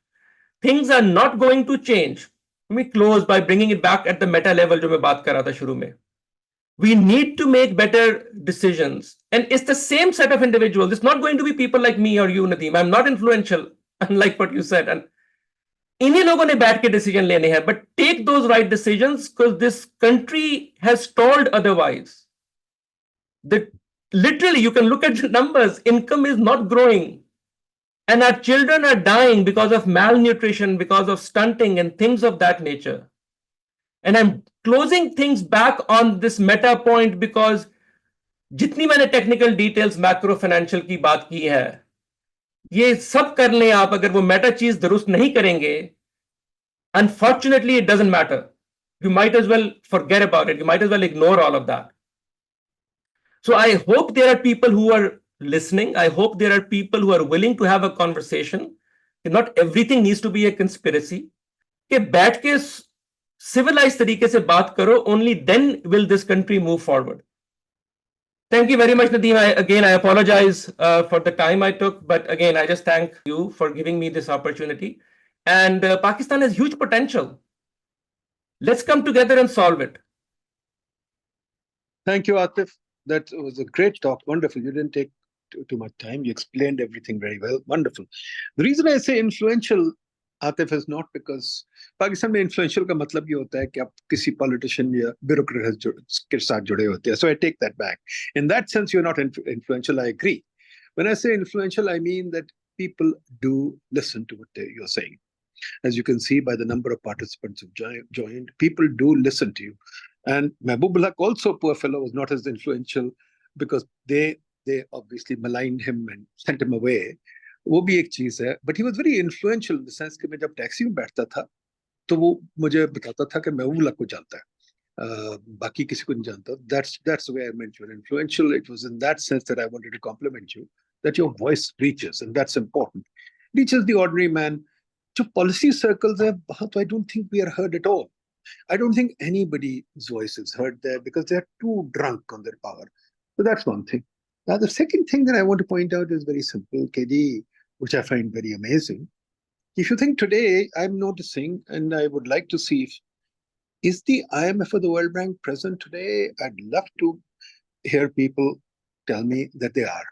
Things are not going to change. Let me close by bringing it back at the meta level जो मैं बात कर रहा था शुरू में. We need to make better decisions. And it's the same set of individuals. It's not going to be people like me or you, Nadeem. I'm not influential, unlike what you said. And इन्हीं लोगों ने बैठ के decision लेने हैं. But take those right decisions because this country has stalled otherwise. Literally, you can look at the numbers. Income is not growing. And our children are dying because of malnutrition, because of stunting and things of that nature. And I'm closing things back on this meta point because जितनी मैंने technical details macro financial की बात की है, ये सब कर लें आप अगर वो meta चीज दुरुस्त नहीं करेंगे, unfortunately it doesn't matter. You might as well forget about it. You might as well ignore all of that. So I hope there are people who are listening. I hope there are people who are willing to have a conversation. Not everything needs to be a conspiracy. कि बैठ के civilized तरीके से बात करो, only then will this country move forward. Thank you very much, Nadeem. I apologize for the time I took, but again, I just thank you for giving me this opportunity. And Pakistan has huge potential. Let's come together and solve it. Thank you, Atif. That was a great talk. Wonderful. You didn't take too much time. You explained everything very well. Wonderful. The reason I say influential, Atif, is not because Pakistan में influential का मतलब ये होता है कि आप किसी politician या bureaucrat के साथ जुड़े होते हैं. So I take that back. In that sense, you're not influential. I agree. When I say influential, I mean that people do listen to what you're saying. As you can see by the number of participants who've joined, people do listen to you. And Mahbubullah also, poor fellow, was not as influential because they obviously maligned him and sent him away. वो भी एक चीज है, but he was very influential in the sense कि मैं जब taxi में बैठता था तो वो मुझे बताता था कि महबूबुल्लाह को जानता है, बाकी किसी को नहीं जानता. That's the way I meant you were influential. It was in that sense that I wanted to compliment you, that your voice reaches, and that's important. Reaches the ordinary man. जो policy circles है, I don't think we are heard at all. I don't think anybody's voice is heard there because they're too drunk on their power. So that's one thing. Now, the second thing that I want to point out is very simple, KD, which I find very amazing. If you think today, I'm noticing, and I would like to see, is the IMF or the World Bank present today? I'd love to hear people tell me that they are.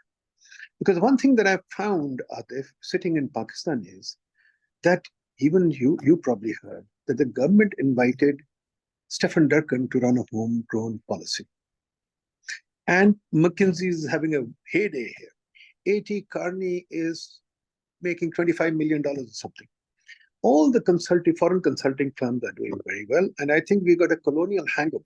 Because one thing that I've found, Atif, sitting in Pakistan is that even you probably heard that the government invited Stephen Durkin to run a homegrown policy. And McKinsey is having a heyday here. A.T. Kearney is making $25 million or something. All the foreign consulting firms are doing very well. And I think we got a colonial hangover.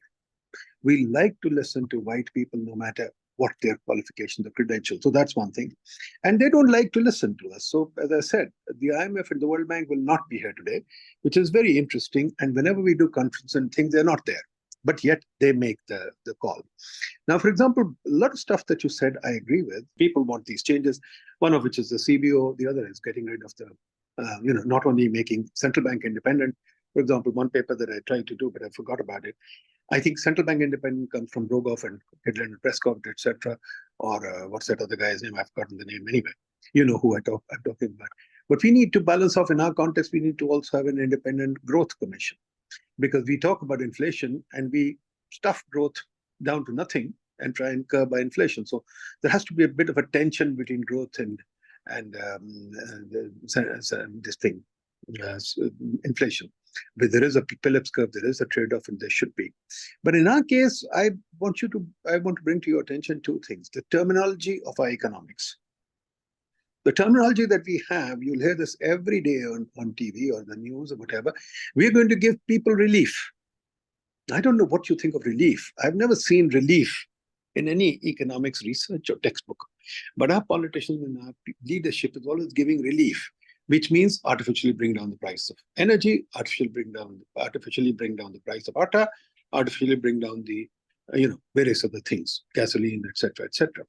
We like to listen to white people no matter what their qualifications or credentials. So that's one thing. And they don't like to listen to us. So as I said, the IMF and the World Bank will not be here today, which is very interesting. And whenever we do conferences and things, they're not there. But yet they make the call. Now, for example, a lot of stuff that you said, I agree with. People want these changes, one of which is the CBO. The other is getting rid of the, not only making central bank independent. For example, one paper that I tried to do, but I forgot about it. I think central bank independence comes from Rogoff and Hitler and Prescott, etc. Or what's that other guy's name? I've forgotten the name anyway. You know who I'm talking about. But we need to balance off in our context. We need to also have an independent growth commission, because we talk about inflation and we stuff growth down to nothing and try and curb by inflation. So there has to be a bit of a tension between growth and this thing, inflation. But there is a Phillips curve, there is a trade-off, and there should be. But in our case, I want to bring to your attention two things: the terminology of our economics. The terminology that we have, you'll hear this every day on TV or the news or whatever. We're going to give people relief. I don't know what you think of relief. I've never seen relief in any economics research or textbook. But our politicians and our leadership is always giving relief, which means artificially bring down the price of energy, artificially bring down the price of atta, artificially bring down the various other things, gasoline, etc., etc.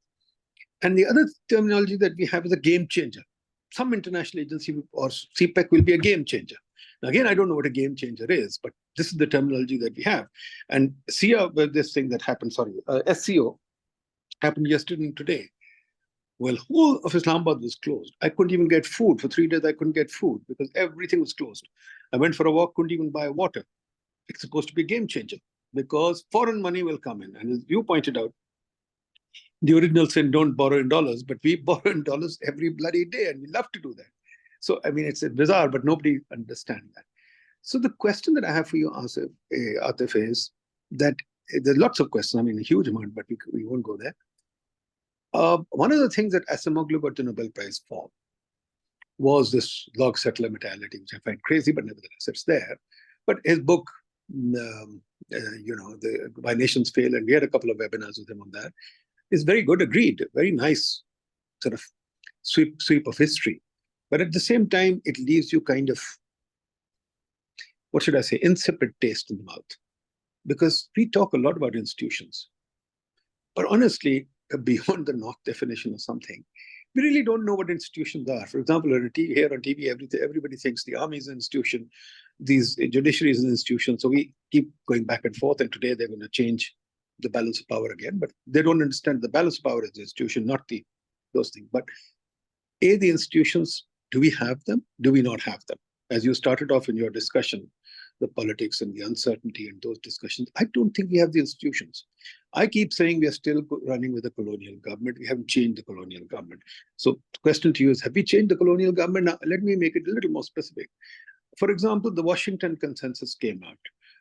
And the other terminology that we have is a game changer. Some international agency or CPEC will be a game changer. Now, again, I don't know what a game changer is, but this is the terminology that we have. And this thing that happened, SCO happened yesterday and today. Well, whole of Islamabad was closed. I couldn't even get food. For 3 days, I couldn't get food because everything was closed. I went for a walk, couldn't even buy water. It's supposed to be a game changer because foreign money will come in. And as you pointed out, the original sin, don't borrow in dollars, but we borrow in dollars every bloody day, and we love to do that. So, I mean, it's bizarre, but nobody understands that. So the question that I have for you, Atif, is that there's lots of questions. I mean, a huge amount, but we won't go there. One of the things that Acemoglu got the Nobel Prize for was this log settler mentality, which I find crazy, but nevertheless, it's there. But his book, Why Nations Fail, and we had a couple of webinars with him on that, is very good, agreed, very nice sort of sweep of history. But at the same time, it leaves you kind of, what should I say, insipid taste in the mouth. Because we talk a lot about institutions. But honestly, beyond the North definition of something, we really don't know what institutions are. For example, here on TV, everybody thinks the army is an institution, these judiciary is an institution. So we keep going back and forth, and today they're going to change the balance of power again. But they don't understand the balance of power as the institution, not those things. But the institutions, do we have them? Do we not have them? As you started off in your discussion, the politics and the uncertainty and those discussions, I don't think we have the institutions. I keep saying we are still running with a colonial government. We haven't changed the colonial government. So the question to you is, have we changed the colonial government? Now, let me make it a little more specific. For example, the Washington Consensus came out,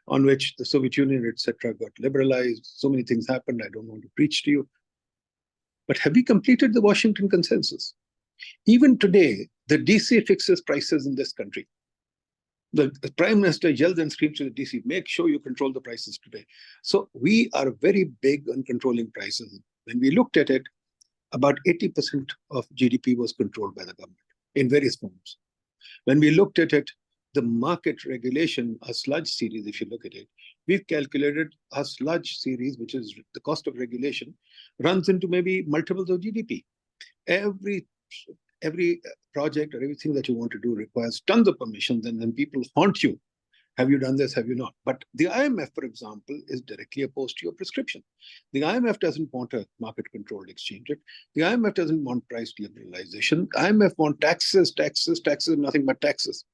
on which the Soviet Union, etc., got liberalized. So many things happened. I don't want to preach to you. But have we completed the Washington Consensus? Even today, the DC fixes prices in this country. The Prime Minister yells and screams to the DC, make sure you control the prices today. So we are very big on controlling prices. When we looked at it, about 80% of GDP was controlled by the government in various forms. When we looked at it, the market regulation, a sludge series, if you look at it, we've calculated a sludge series, which is the cost of regulation, runs into maybe multiples of GDP. Every project or everything that you want to do requires tons of permissions, and then people haunt you. Have you done this? Have you not? But the IMF, for example, is directly opposed to your prescription. The IMF doesn't want a market-controlled exchange rate. The IMF doesn't want price liberalization. The IMF wants taxes, nothing but taxes.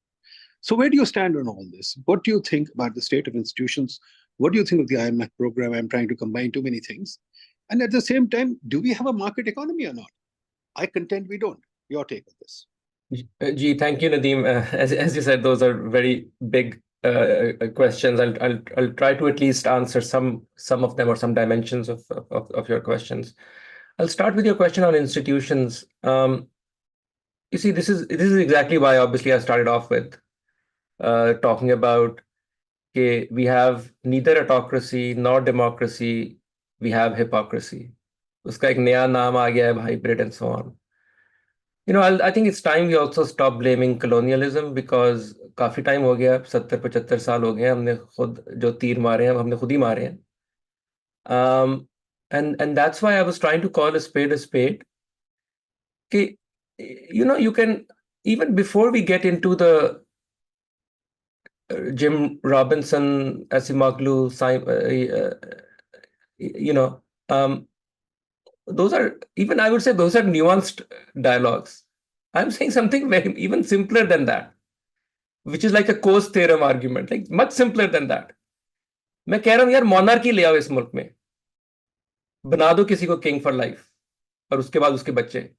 So where do you stand on all this? What do you think about the state of institutions? What do you think of the IMF program? I'm trying to combine too many things. And at the same time, do we have a market economy or not? I contend we don't. Your take on this. Thank you, Nadeem. As you said, those are very big questions. I'll try to at least answer some of them or some dimensions of your questions. I'll start with your question on institutions. You see, this is exactly why obviously I started off with talking about we have neither autocracy nor democracy, we have hypocrisy. Uska ek naya naam aa gaya hai, hybrid and so on. I think it's time we also stop blaming colonialism because काफी time हो गया 70-75 साल हो गए हमने खुद जो तीर मारे हैं हमने खुद ही मारे हैं and that's why I was trying to call a spade कि you can even before we get into the Jim Robinson, Asimoglu, those are even I would say those are nuanced dialogues. I'm saying something very even simpler than that, which is like a Coase theorem argument, like much simpler than that. मैं कह रहा हूं यार monarchy ले आओ इस मुल्क में, बना दो किसी को किंग फॉर लाइफ और उसके बाद उसके बच्चे,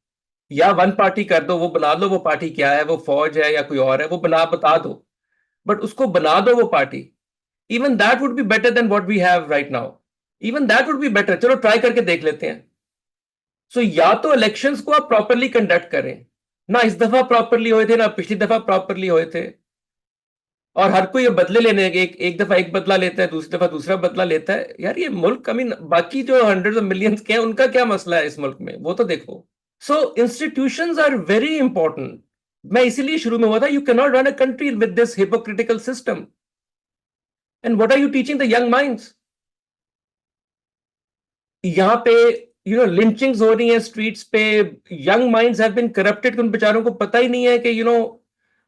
या वन पार्टी कर दो, वो बना लो वो पार्टी क्या है, वो फौज है या कोई और है, वो बता दो, बट उसको बना दो वो party. Even that would be better than what we have right now. Even that would be better. चलो ट्राई करके देख लेते हैं. So या तो इलेक्शंस को आप प्रॉपरली कंडक्ट करें, ना इस दफा प्रॉपरली हुए थे ना पिछली दफा प्रॉपरली हुए थे, और हर कोई बदले लेने एक दफा एक बदला लेता है, दूसरी दफा दूसरा बदला लेता है. यार ये मुल्क बाकी जो हंड्रेड्स ऑफ मिलियंस के हैं उनका क्या मसला है इस मुल्क में, वो तो देखो. सो इंस्टीट्यूशंस आर वेरी इंपॉर्टेंट. मैं इसीलिए शुरू में हुआ था, you can not run a country with this hypocritical system. And what are you teaching the young minds? यहाँ पे lynchings हो रही हैं streets पे, young minds have been corrupted. उन बेचारों को पता ही नहीं है कि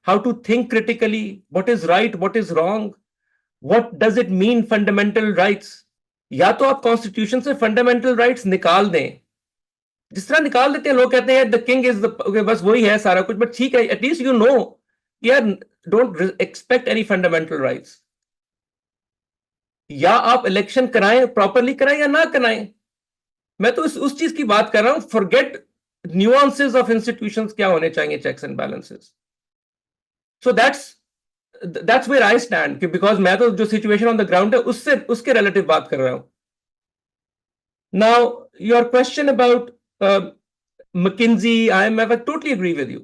how to think critically, what is right, what is wrong, what does it mean fundamental rights. या तो आप कॉन्स्टिट्यूशन से फंडामेंटल राइट्स निकाल दें, जिस तरह निकाल देते हैं लोग कहते हैं द किंग इज द, बस वही है सारा कुछ, बट ठीक है एटलीस्ट यार don't expect any fundamental rights. या आप इलेक्शन कराएं, प्रॉपरली कराएं या ना कराएं. मैं तो उस चीज की बात कर रहा हूं. फॉरगेट न्यूआंसेस ऑफ इंस्टीट्यूशंस क्या होने चाहिए, checks and balances. So that's where I stand, because मैं तो जो सिचुएशन ऑन द ग्राउंड है उसके रिलेटिव बात कर रहा हूं. Now your question about McKinsey, IMF, I totally agree with you.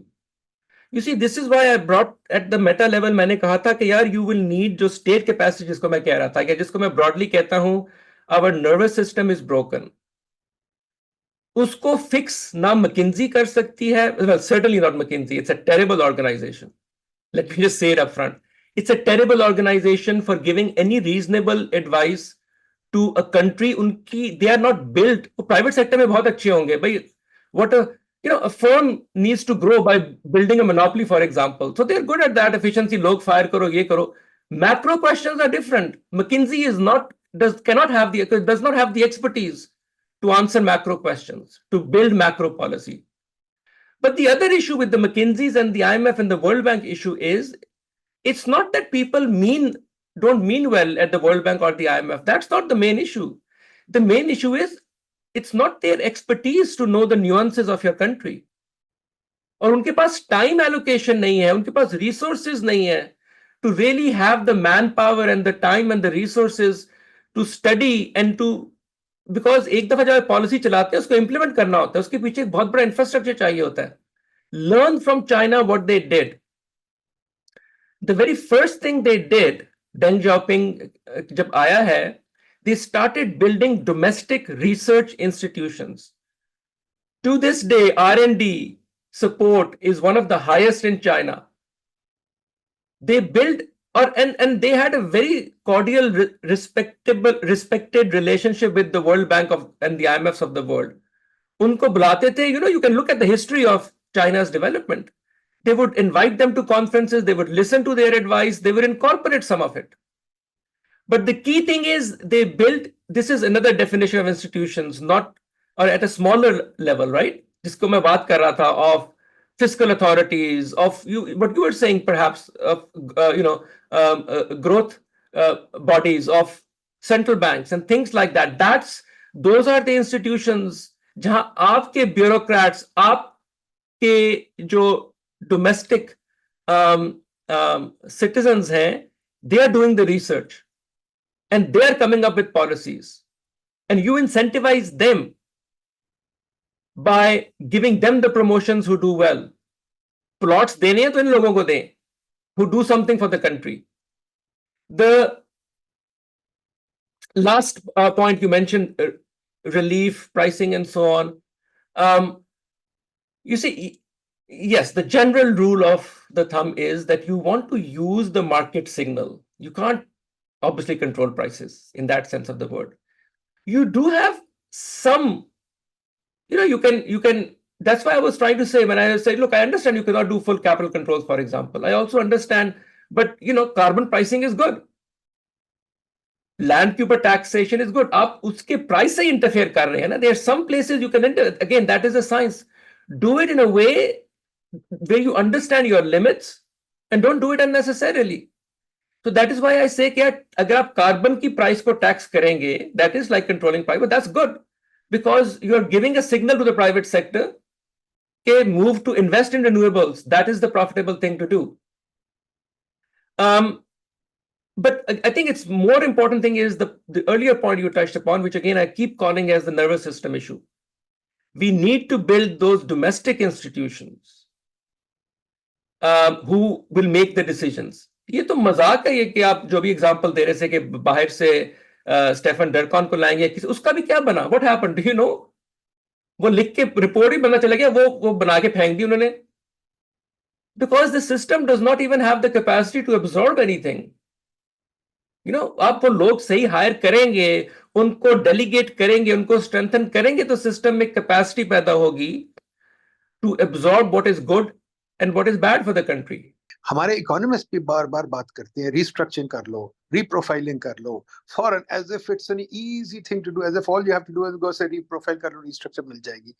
You see, this is why I brought at the meta level, मैंने कहा था कि यार you will need जो state capacity जिसको मैं कह रहा था, जिसको मैं broadly कहता हूं our nervous system is broken. उसको fix ना McKinsey कर सकती है, well, certainly not McKinsey. It's a terrible organization. Let me just say it up front. It's a terrible organization for giving any reasonable advice to a country. They are not built. Private sector में बहुत अच्छे होंगे भाई. What a firm needs to grow by building a monopoly, for example. So they're good at that efficiency. Log fire karo, ye karo. Macro questions are different. McKinsey does not have the expertise to answer macro questions, to build macro policy. But the other issue with the McKinseys and the IMF and the World Bank issue is, it's not that people don't mean well at the World Bank or the IMF. That's not the main issue. The main issue is, it's not their expertise to know the nuances of your country. और उनके पास time allocation नहीं है, उनके पास resources नहीं है to really have the manpower and the time and the resources to study and to, because एक दफा जब policy चलाते हैं उसको implement करना होता है, उसके पीछे एक बहुत बड़ा infrastructure चाहिए होता है. Learn from China what they did. The very first thing they did, Deng Xiaoping जब आया है, they started building domestic research institutions. To this day, R&D support is one of the highest in China. They built, and they had a very cordial, respected relationship with the World Bank and the IMFs of the world. Unko bulate the, you can look at the history of China's development. They would invite them to conferences, they would listen to their advice, they would incorporate some of it. But the key thing is they built, this is another definition of institutions, not, or at a smaller level, right? Jisko main baat kar raha tha, of fiscal authorities, of what you were saying perhaps, of growth bodies, of central banks and things like that. Those are the institutions jahan aapke bureaucrats, aapke jo domestic citizens hain, They are doing the research and they are coming up with policies, and you incentivize them by giving them the promotions who do well. Plots देने हैं तो इन लोगों को दें who do something for the country. The last point you mentioned, relief, pricing, and so on. You see, yes, the general rule of the thumb is that you want to use the market signal. You can't obviously control prices in that sense of the word. You do have some, you can, that's why I was trying to say when I said, look, I understand you cannot do full capital controls, for example. I also understand, but carbon pricing is good. Land के taxation is good. आप उसके price से interfere कर रहे हैं ना. There are some places you can enter. Again, that is a science. Do it in a way where you understand your limits and don't do it unnecessarily. So that is why I say that अगर आप carbon की price को tax करेंगे, that is like controlling price, but that's good because you are giving a signal to the private sector. Okay, move to invest in renewables. That is the profitable thing to do. But I think it's more important thing is the earlier point you touched upon, which again I keep calling as the nervous system issue. We need to build those domestic institutions who will make the decisions. ये तो मजाक है ये कि आप जो भी example दे रहे थे कि बाहर से स्टेफन डरकॉन को लाएंगे किसी उसका भी क्या बना? What happened? Do you know? वो लिख के रिपोर्ट ही बना चला गया वो बना के फेंक दी उन्होंने. Because the system does not even have the capacity to absorb anything. आप वो लोग सही हायर करेंगे, उनको डेलीगेट करेंगे, उनको स्ट्रेंथन करेंगे तो सिस्टम में कैपेसिटी पैदा होगी to absorb what is good and what is bad for the country. हमारे इकोनॉमिस्ट भी बार बार बात करते हैं रीस्ट्रक्चरिंग कर लो, रीप्रोफाइलिंग कर लो, फॉरन as if it's an easy thing to do, as if all you have to do is go say reprofile कर लो, रीस्ट्रक्चर मिल जाएगी.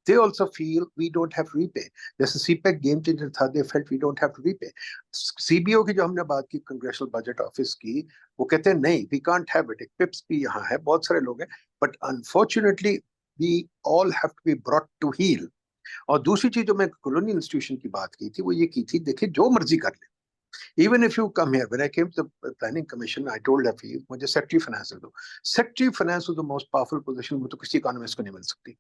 They also feel we don't have to repay. जैसे CPEC game changer था, they felt we don't have to repay. CBO की जो हमने बात की Congressional Budget Office की, वो कहते हैं नहीं, we can't have it. PIPS भी यहाँ है, बहुत सारे लोग हैं, but unfortunately we all have to be brought to heel. और दूसरी चीज जो मैं colonial institution की बात की थी, वो ये की थी, देखिए जो मर्जी कर ले. Even if you come here, when I came to the Planning Commission, I told Hafiz, मुझे Secretary Finance दो. Secretary Finance was the most powerful position, वो तो किसी economist को नहीं मिल सकती.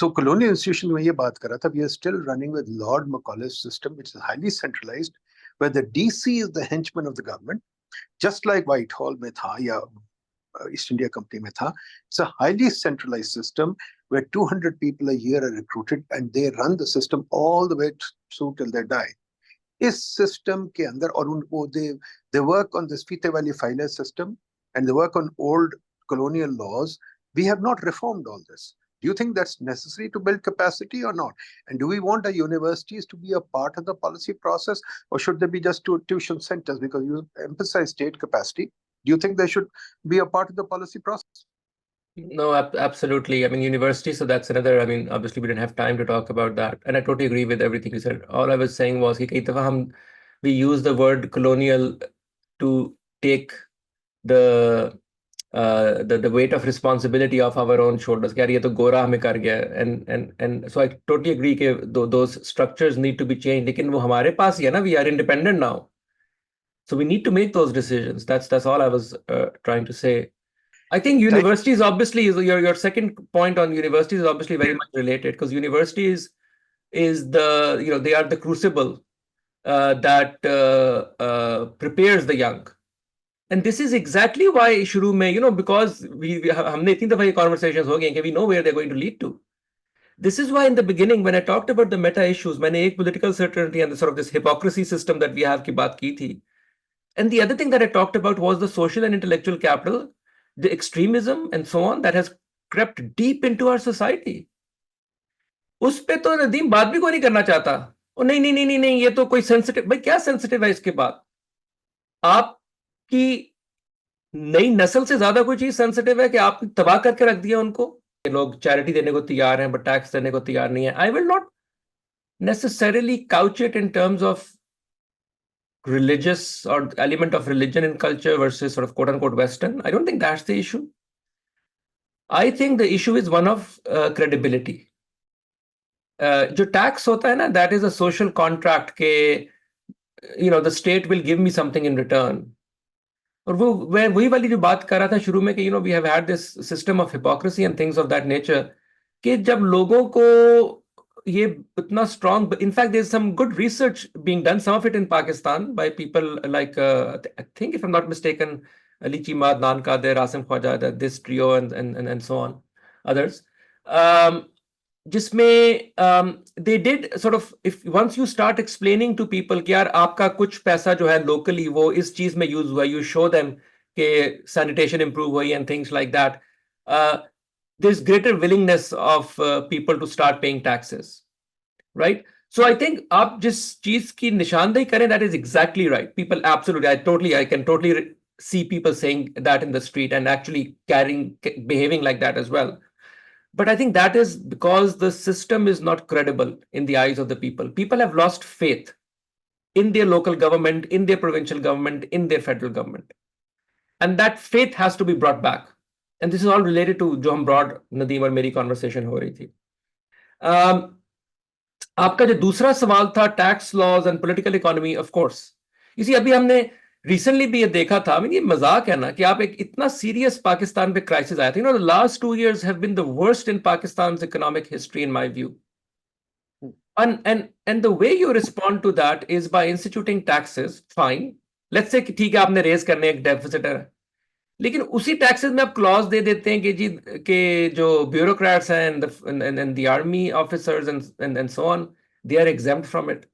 So colonial institution में ये बात कर रहा था, we are still running with Lord Macaulay's system, which is highly centralized, where the DC is the henchman of the government, just like Whitehall में था या East India Company में था. It's a highly centralized system where 200 people a year are recruited and they run the system all the way through till they die. इस system के अंदर और they work on this Fite Valley Filer system and they work on old colonial laws. We have not reformed all this. Do you think that's necessary to build capacity or not? And do we want our universities to be a part of the policy process, or should they be just tuition centers? Because you emphasize state capacity. Do you think they should be a part of the policy process? No, absolutely. I mean, universities, so that's another, I mean, obviously we didn't have time to talk about that. And I totally agree with everything you said. All I was saying was that we use the word colonial to take the weight of responsibility off our own shoulders. And so I totally agree that those structures need to be changed. We are independent now. So we need to make those decisions. That's all I was trying to say. I think universities obviously, your second point on universities is obviously very much related, because universities is they are the crucible that prepares the young. And this is exactly why shuru mein, because humne itni dafa ye conversations ho gaye we know where they're going to lead to. This is why in the beginning, when I talked about the meta issues, maine ek political certainty and the sort of this hypocrisy system that we have ki baat ki thi. And the other thing that I talked about was the social and intellectual capital, the extremism and so on that has crept deep into our society. उस पे तो नदीम बात भी कोई नहीं करना चाहता. ओ नहीं ये तो कोई सेंसिटिव, भाई क्या सेंसिटिव है इसके बाद? आपकी नई नस्ल से ज्यादा कोई चीज सेंसिटिव है कि आप तबाह करके रख दिया उनको? लोग चैरिटी देने को तैयार हैं बट टैक्स देने को तैयार नहीं है. I will not necessarily couch it in terms of religious or element of religion in culture versus sort of quote unquote Western. I don't think that's the issue. I think the issue is one of credibility. जो tax होता है ना, that is a social contract के the state will give me something in return. और वो वही वाली जो बात कर रहा था शुरू में कि we have had this system of hypocrisy and things of that nature, कि जब लोगों को ये इतना strong, in fact there's some good research being done, some of it in Pakistan by people like I think if I'm not mistaken Ali Chimad, Nan Kader, Asim Khwaja, this trio and so on, others, जिसमें they did sort of, if once you start explaining to people कि यार आपका कुछ पैसा जो है locally वो इस चीज में यूज हुआ, you show them कि sanitation improve हुई and things like that, there's greater willingness of people to start paying taxes, right? So I think आप जिस चीज की निशानदेही करें, that is exactly right. People absolutely, I can totally see people saying that in the street and actually behaving like that as well. But I think that is because the system is not credible in the eyes of the people. People have lost faith in their local government, in their provincial government, in their federal government. And that faith has to be brought back. And this is all related to जो हम broad Nadeem और मेरी conversation हो रही थी. आपका जो दूसरा सवाल था tax laws and political economy, of course इसी अभी हमने रिसेंटली भी ये देखा था, ये मजाक है ना कि आप एक इतना सीरियस पाकिस्तान पे क्राइसिस आया था, the last 2 years have been the worst in पाकिस्तान's economic history in my view, and the way you respond to that is by instituting taxes. Fine, let's say ठीक है आपने रेज करने एक डेफिसिट है, लेकिन उसी टैक्सेस में आप क्लॉज दे देते हैं कि जी के जो ब्यूरोक्रेट्स हैं and the army officers and so on, they are exempt from it.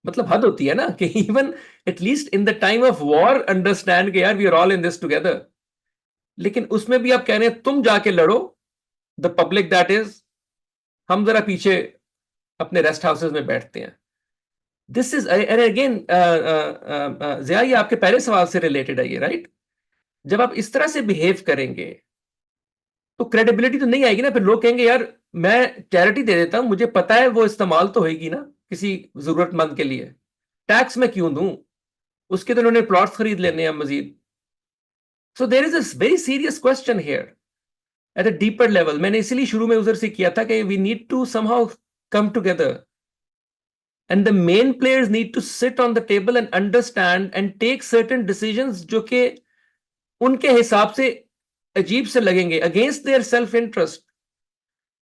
मतलब हद होती है ना कि even at least in the time of war understand कि यार we are all in this together, लेकिन उसमें भी आप कह रहे हैं तुम जाके लड़ो, द पब्लिक दैट इज, हम जरा पीछे अपने रेस्ट हाउसेस में बैठते हैं. दिस इज अगेन जिया, ये आपके पहले सवाल से रिलेटेड है ये, राइट? जब आप इस तरह से बिहेव करेंगे तो क्रेडिबिलिटी तो नहीं आएगी ना. फिर लोग कहेंगे यार मैं चैरिटी दे देता हूं, मुझे पता है वो इस्तेमाल तो होगी ना किसी जरूरतमंद के लिए, टैक्स में क्यों दूं, उसके तो उन्होंने प्लॉट्स खरीद लेने हैं Majeed. So there is a very serious question here at a deeper level. मैंने इसलिए शुरू में उधर से किया था कि we need to somehow come together and the main players need to sit on the table and understand and take certain decisions जो कि उनके हिसाब से अजीब से लगेंगे, against their self interest.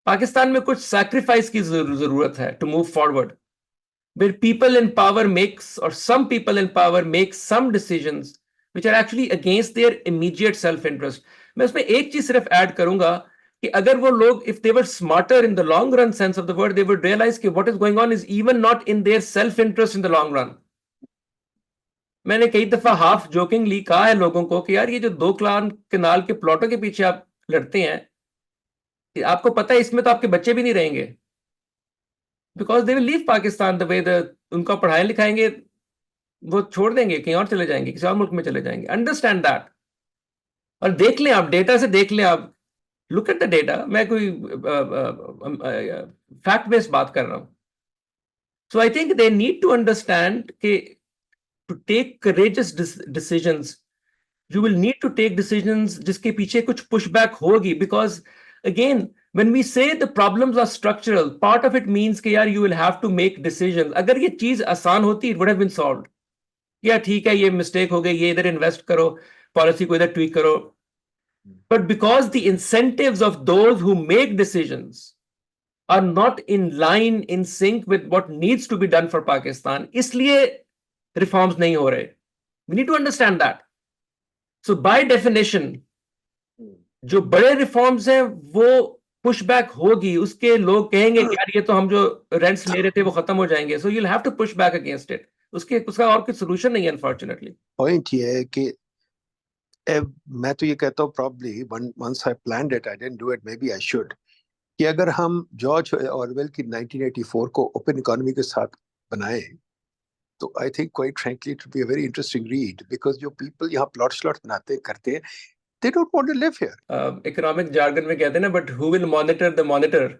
Pakistan में कुछ सैक्रिफाइस की जरूरत है to move forward, where people in power makes, or some people in power make some decisions which are actually against their immediate self interest. मैं उसमें एक चीज सिर्फ ऐड करूंगा कि अगर वो लोग, if they were smarter in the long run sense of the word, they would realize कि what is going on is even not in their self interest in the long run. मैंने कई दफा half jokingly कहा है लोगों को कि यार ये जो 2 कनाल के प्लॉटों के पीछे आप लड़ते हैं, आपको पता है इसमें तो आपके बच्चे भी नहीं रहेंगे, because they will leave Pakistan the way the, उनका पढ़ाई लिखाएंगे वो छोड़ देंगे, कहीं और चले जाएंगे, किसी और मुल्क में चले जाएंगे. Understand that. और देख लें आप, डेटा से देख लें आप, लुक एट द डेटा. मैं कोई फैक्ट बेस्ड बात कर रहा हूं. So I think they need to understand कि to take courageous decisions, you will need to take decisions जिसके पीछे कुछ pushback होगी, because again when we say the problems are structural, part of it means कि यार you will have to make decisions. अगर ये चीज आसान होती, it would have been solved. या ठीक है ये मिस्टेक हो गई, ये इधर इन्वेस्ट करो, पॉलिसी को इधर ट्वीक करो. But because the incentives of those who make decisions are not in line, in sync with what needs to be done for Pakistan, इसलिए रिफॉर्म्स नहीं हो रहे. We need to understand that. So by definition, जो बड़े reforms हैं वो pushback होगी, उसके लोग कहेंगे कि यार ये तो हम जो रेंट्स ले रहे थे वो खत्म हो जाएंगे. So you'll have to push back against it. उसका और कोई सोल्यूशन नहीं है अनफॉर्चुनेटली. पॉइंट ये है कि मैं तो ये कहता हूँ probably once I planned it, I didn't do it, maybe I should, कि अगर हम जॉर्ज ऑरवेल की 1984 को ओपन इकोनॉमी के साथ बनाएं तो I think quite frankly it would be a very interesting read, because जो पीपल यहाँ प्लॉट स्लॉट बनाते करते हैं, they don't want to live here. Economic jargon में कहते हैं ना, but who will monitor the monitor.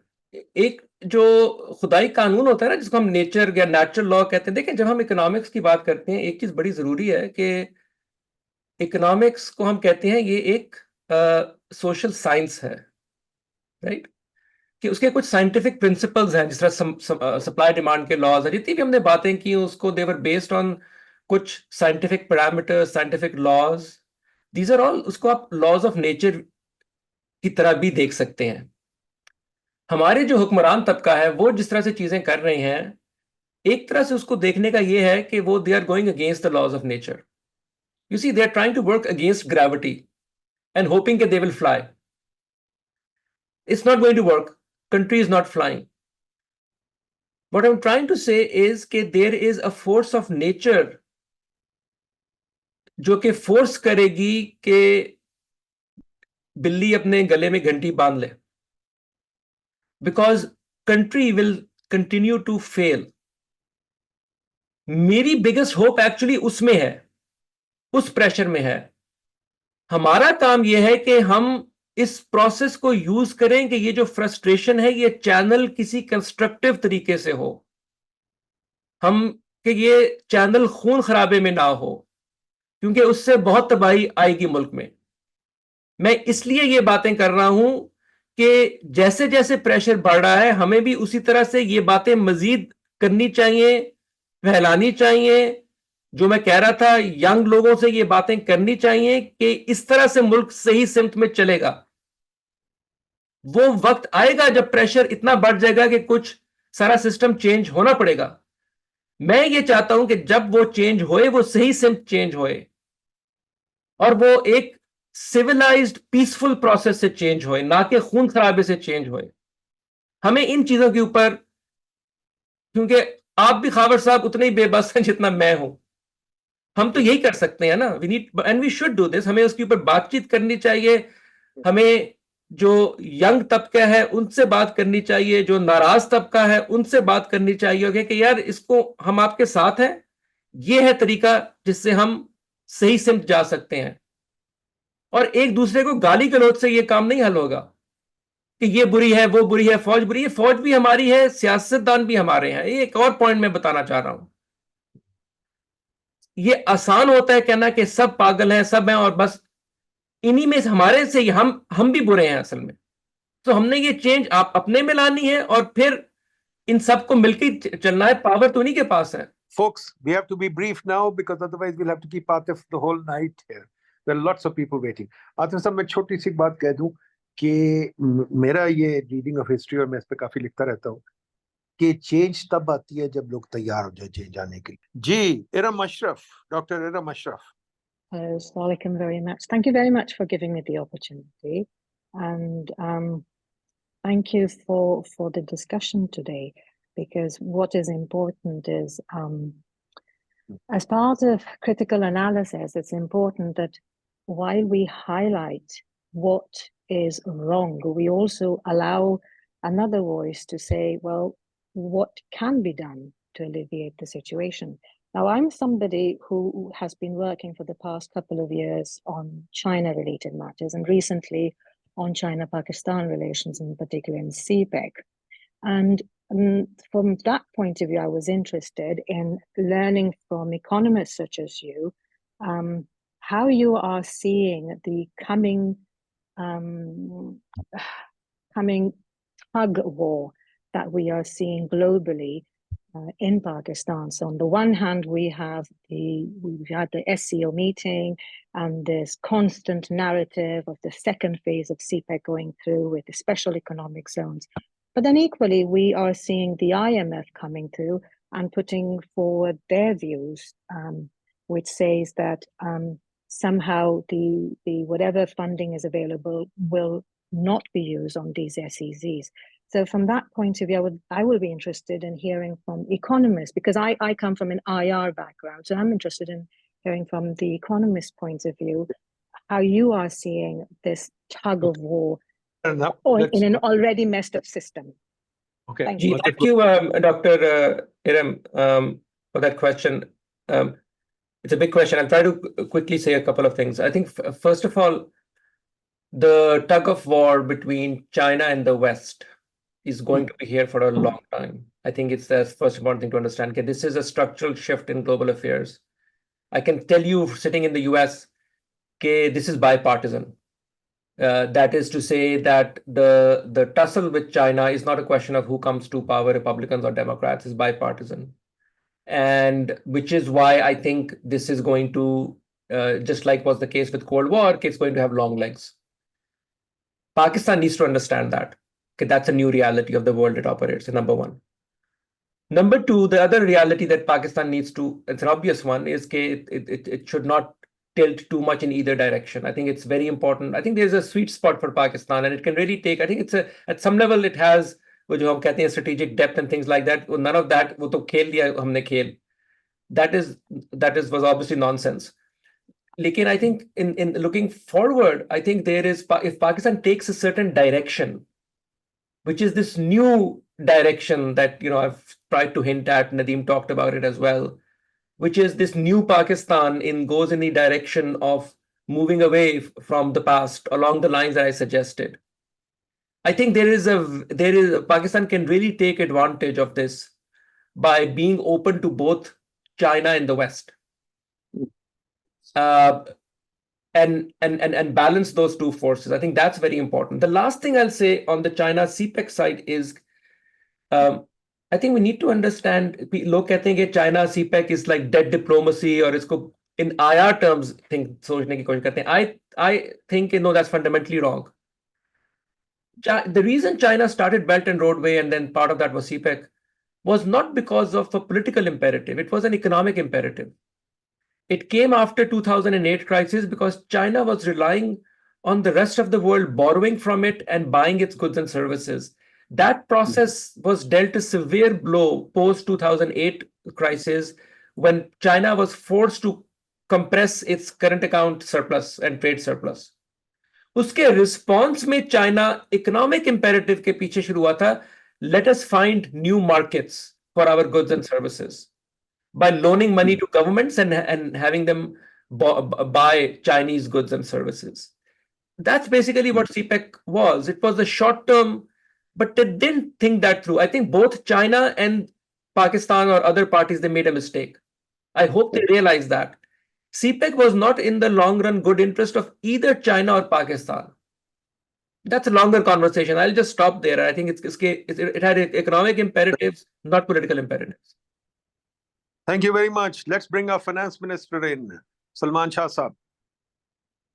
एक जो खुदाई कानून होता है ना, जिसको हम नेचर या नेचुरल लॉ कहते हैं. देखें जब हम इकोनॉमिक्स की बात करते हैं, एक चीज बड़ी जरूरी है कि इकोनॉमिक्स को हम कहते हैं ये एक सोशल साइंस है, राइट? कि उसके कुछ साइंटिफिक प्रिंसिपल्स हैं, जिस तरह सप्लाई डिमांड के लॉज हैं, जितनी भी हमने बातें की उसको दे वर बेस्ड ऑन कुछ scientific parameters, scientific laws. These are all, उसको आप लॉज ऑफ नेचर की तरह भी देख सकते हैं। हमारे जो हुक्मरान तबका है वो जिस तरह से चीजें कर रहे हैं, एक तरह से उसको देखने का ये है कि वो they are going against the laws of nature. You see, they are trying to work against gravity and hoping कि they will fly. It's not going to work. Country is not flying. What I'm trying to say is that there is a force of nature जो कि force करेगी कि बिल्ली अपने गले में घंटी बांध ले, because country will continue to fail. मेरी बिगेस्ट होप एक्चुअली उसमें है, उस प्रेशर में है। हमारा काम यह है कि हम इस प्रोसेस को यूज करें कि ये जो फ्रस्ट्रेशन है ये चैनल किसी कंस्ट्रक्टिव तरीके से हो, हम कि ये चैनल खून खराबे में ना हो, क्योंकि उससे बहुत तबाही आएगी मुल्क में। मैं इसलिए ये बातें कर रहा हूं कि जैसे जैसे प्रेशर बढ़ रहा है हमें भी उसी तरह से ये बातें मजीद करनी चाहिए, फैलानी चाहिए। जो मैं कह रहा था, यंग लोगों से ये बातें करनी चाहिए कि इस तरह से मुल्क सही सिमत में चलेगा। वो वक्त आएगा जब प्रेशर इतना बढ़ जाएगा कि कुछ सारा सिस्टम चेंज होना पड़ेगा। मैं ये चाहता हूं कि जब वो चेंज होए वो सही सिमत चेंज होए और वो एक सिविलाइज्ड पीसफुल प्रोसेस से चेंज होए, ना कि खून खराबे से चेंज होए। हमें इन चीजों के ऊपर, क्योंकि आप भी खावर साहब उतने ही बेबस हैं जितना मैं हूं, हम तो यही कर सकते हैं ना। We need and we should do this. हमें उसके ऊपर बातचीत करनी चाहिए। हमें जो यंग तबका है उनसे बात करनी चाहिए, जो नाराज तबका है उनसे बात करनी चाहिए कि यार इसको हम आपके साथ हैं, ये है तरीका जिससे हम सही सिमत जा सकते हैं। और एक दूसरे को गाली गलौज से ये काम नहीं हल होगा कि ये बुरी है, वो बुरी है, फौज बुरी है। फौज भी हमारी है, सियासतदान भी हमारे हैं। ये एक और पॉइंट मैं बताना चाह रहा हूं। ये आसान होता है कहना कि सब पागल हैं, सब हैं, और बस इन्हीं में हमारे से हम भी बुरे हैं असल में। तो हमने ये चेंज आप अपने में लानी है और फिर इन सबको मिलकर चलना है। पावर तो उन्हीं के पास है। Folks, we have to be brief now because otherwise we'll have to keep Atif the whole night here. There are lots of people waiting. Atif साहब, मैं छोटी सी बात कह दूं कि मेरा ये रीडिंग ऑफ हिस्ट्री, और मैं इस पे काफी लिखता रहता हूँ, कि चेंज तब आती है जब लोग तैयार हो जाए चेंज आने के लिए। जी, Iram Ashraf, doctor Iram Ashraf. Assalamualaikum very much. Thank you very much for giving me the opportunity, and thank you for the discussion today, because what is important is, as part of critical analysis, it's important that while we highlight what is wrong, we also allow another voice to say, well, what can be done to alleviate the situation. Now, I'm somebody who has been working for the past couple of years on China-related matters, and recently on China-Pakistan relations, in particular in CPEC. And from that point of view, I was interested in learning from economists such as you, how you are seeing the coming tug war that we are seeing globally in Pakistan. So on the one hand, we had the SCO meeting and this constant narrative of the second phase of CPEC going through with the special economic zones. But then equally, we are seeing the IMF coming through and putting forward their views, which says that somehow the whatever funding is available will not be used on these SEZs. So from that point of view, I will be interested in hearing from economists, because I come from an IR background. So I'm interested in hearing from the economist point of view, how you are seeing this tug of war in an already messed up system. Okay. Thank you. Thank you, Dr. Iram, for that question. It's a big question. I'll try to quickly say a couple of things. I think, first of all, the tug of war between China and the West is going to be here for a long time. I think it's the first important thing to understand. Okay, this is a structural shift in global affairs. I can tell you, sitting in the US, okay, this is bipartisan. That is to say that the tussle with China is not a question of who comes to power, Republicans or Democrats, is bipartisan. And which is why I think this is going to, just like was the case with Cold War, it's going to have long legs. Pakistan needs to understand that. Okay, that's a new reality of the world it operates in, number one. Number two, the other reality that Pakistan needs to, it's an obvious one, is it should not tilt too much in either direction. I think it's very important. I think there's a sweet spot for Pakistan, and it can really take, I think it's at some level it has, वो जो हम कहते हैं strategic depth and things like that. None of that, वो तो खेल लिया हमने खेल. Was obviously nonsense. Lekin I think in looking forward, I think if Pakistan takes a certain direction, which is this new direction that I've tried to hint at, Nadeem talked about it as well, which is this new Pakistan goes in the direction of moving away from the past along the lines that I suggested. I think Pakistan can really take advantage of this by being open to both China and the West, and balance those two forces. I think that's very important. The last thing I'll say on the China CPEC side is, I think we need to understand. लोग कहते हैं कि China CPEC is like dead diplomacy, और इसको in IR terms सोचने की कोशिश करते हैं. I think that's fundamentally wrong. The reason China started Belt and Roadway and then part of that was CPEC was not because of a political imperative. It was an economic imperative. It came after 2008 crisis because China was relying on the rest of the world borrowing from it and buying its goods and services. That process was dealt a severe blow post 2008 crisis when China was forced to compress its current account surplus and trade surplus. उसके response में China economic imperative के पीछे शुरू हुआ था, let us find new markets for our goods and services by loaning money to governments and having them buy Chinese goods and services. That's basically what CPEC was. It was a short term, but they didn't think that through. I think both China and Pakistan or other parties, they made a mistake. I hope they realize that. CPEC was not in the long run good interest of either China or Pakistan. That's a longer conversation. I'll just stop there. I think it had economic imperatives, not political imperatives. Thank you very much. Let's bring our finance minister in, Salman Shah Saab.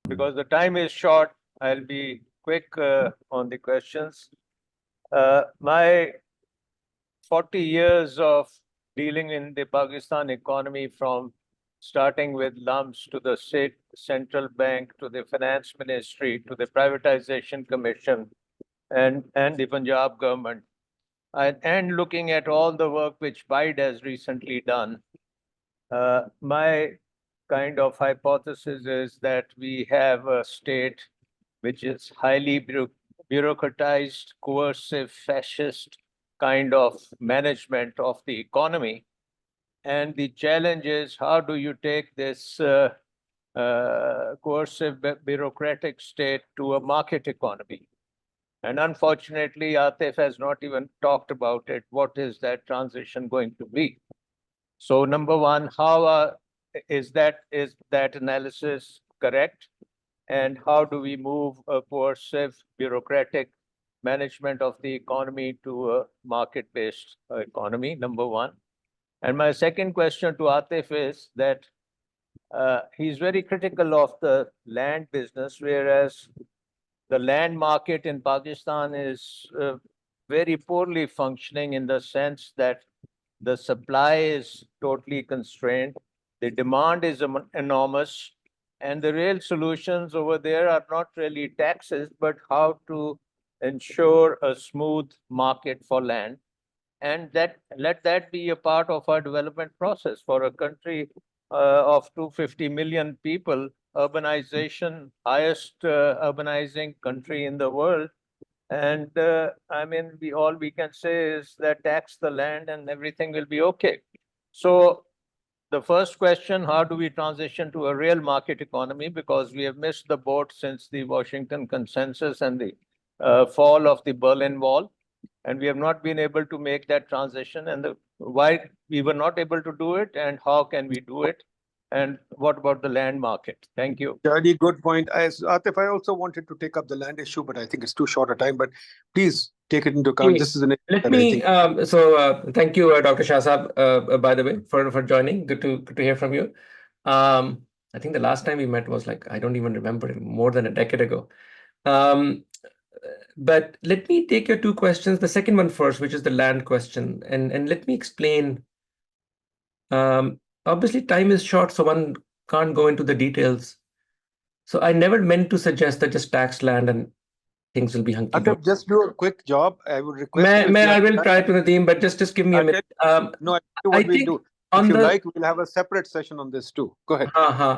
Because the time is short, I'll be quick on the questions. My 40 years of dealing in the Pakistan economy, from starting with lumps to the state central bank, to the finance ministry, to the privatization commission, and the Punjab government, and looking at all the work which Biden has recently done, my kind of hypothesis is that we have a state which is highly bureaucratized, coercive, fascist kind of management of the economy. And the challenge is, how do you take this coercive bureaucratic state to a market economy? And unfortunately, Atif has not even talked about it. What is that transition going to be? So number one, how is that analysis correct? And how do we move a coercive bureaucratic management of the economy to a market-based economy? Number one. And my second question to Atif is that he's very critical of the land business, whereas the land market in Pakistan is very poorly functioning, in the sense that the supply is totally constrained, the demand is enormous, and the real solutions over there are not really taxes, but how to ensure a smooth market for land. And let that be a part of our development process. For a country of 250 million people, urbanization, highest urbanizing country in the world. And I mean, all we can say is that tax the land and everything will be okay. So the first question, how do we transition to a real market economy? Because we have missed the boat since the Washington Consensus and the fall of the Berlin Wall. And we have not been able to make that transition, and why we were not able to do it and how can we do it. And what about the land market? Thank you. Very good point. Atif, I also wanted to take up the land issue, but I think it's too short a time. But please take it into account. This is an issue that I think. Thank you, Dr. Shah Saab, by the way, for joining. Good to hear from you. I think the last time we met was like, I don't even remember, more than a decade ago. But let me take your two questions. The second one first, which is the land question, and let me explain. Obviously, time is short, so one can't go into the details. So I never meant to suggest that just tax land and things will be hunky dory. Just do a quick job. I would request. I will try to, Nadeem, but just give me a minute. No, I think we'll do. If you like, we'll have a separate session on this too. Go ahead.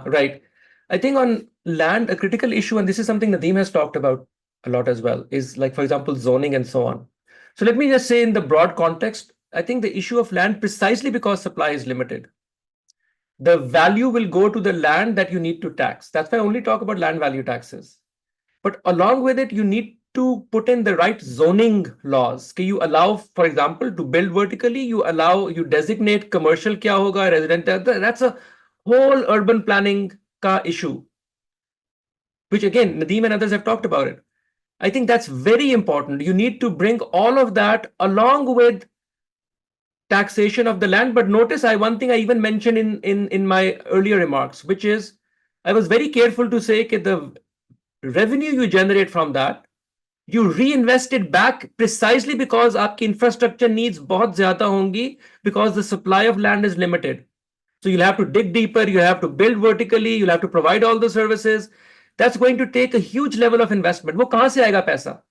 Right. I think on land, a critical issue, and this is something Nadeem has talked about a lot as well, is like, for example, zoning and so on. So let me just say in the broad context, I think the issue of land, precisely because supply is limited, the value will go to the land that you need to tax. That's why I only talk about land value taxes. But along with it, you need to put in the right zoning laws. Can you allow, for example, to build vertically? You designate commercial kya hoga, residential. That's a whole urban planning ka issue, which again, Nadeem and others have talked about it. I think that's very important. You need to bring all of that along with taxation of the land. But notice one thing I even mentioned in my earlier remarks, which is I was very careful to say that the revenue you generate from that, you reinvest it back precisely because aapki infrastructure needs bahut zyada hongi because the supply of land is limited. So you'll have to dig deeper, you have to build vertically, you'll have to provide all the services. That's going to take a huge level of investment. Wo kahan se aayega paisa?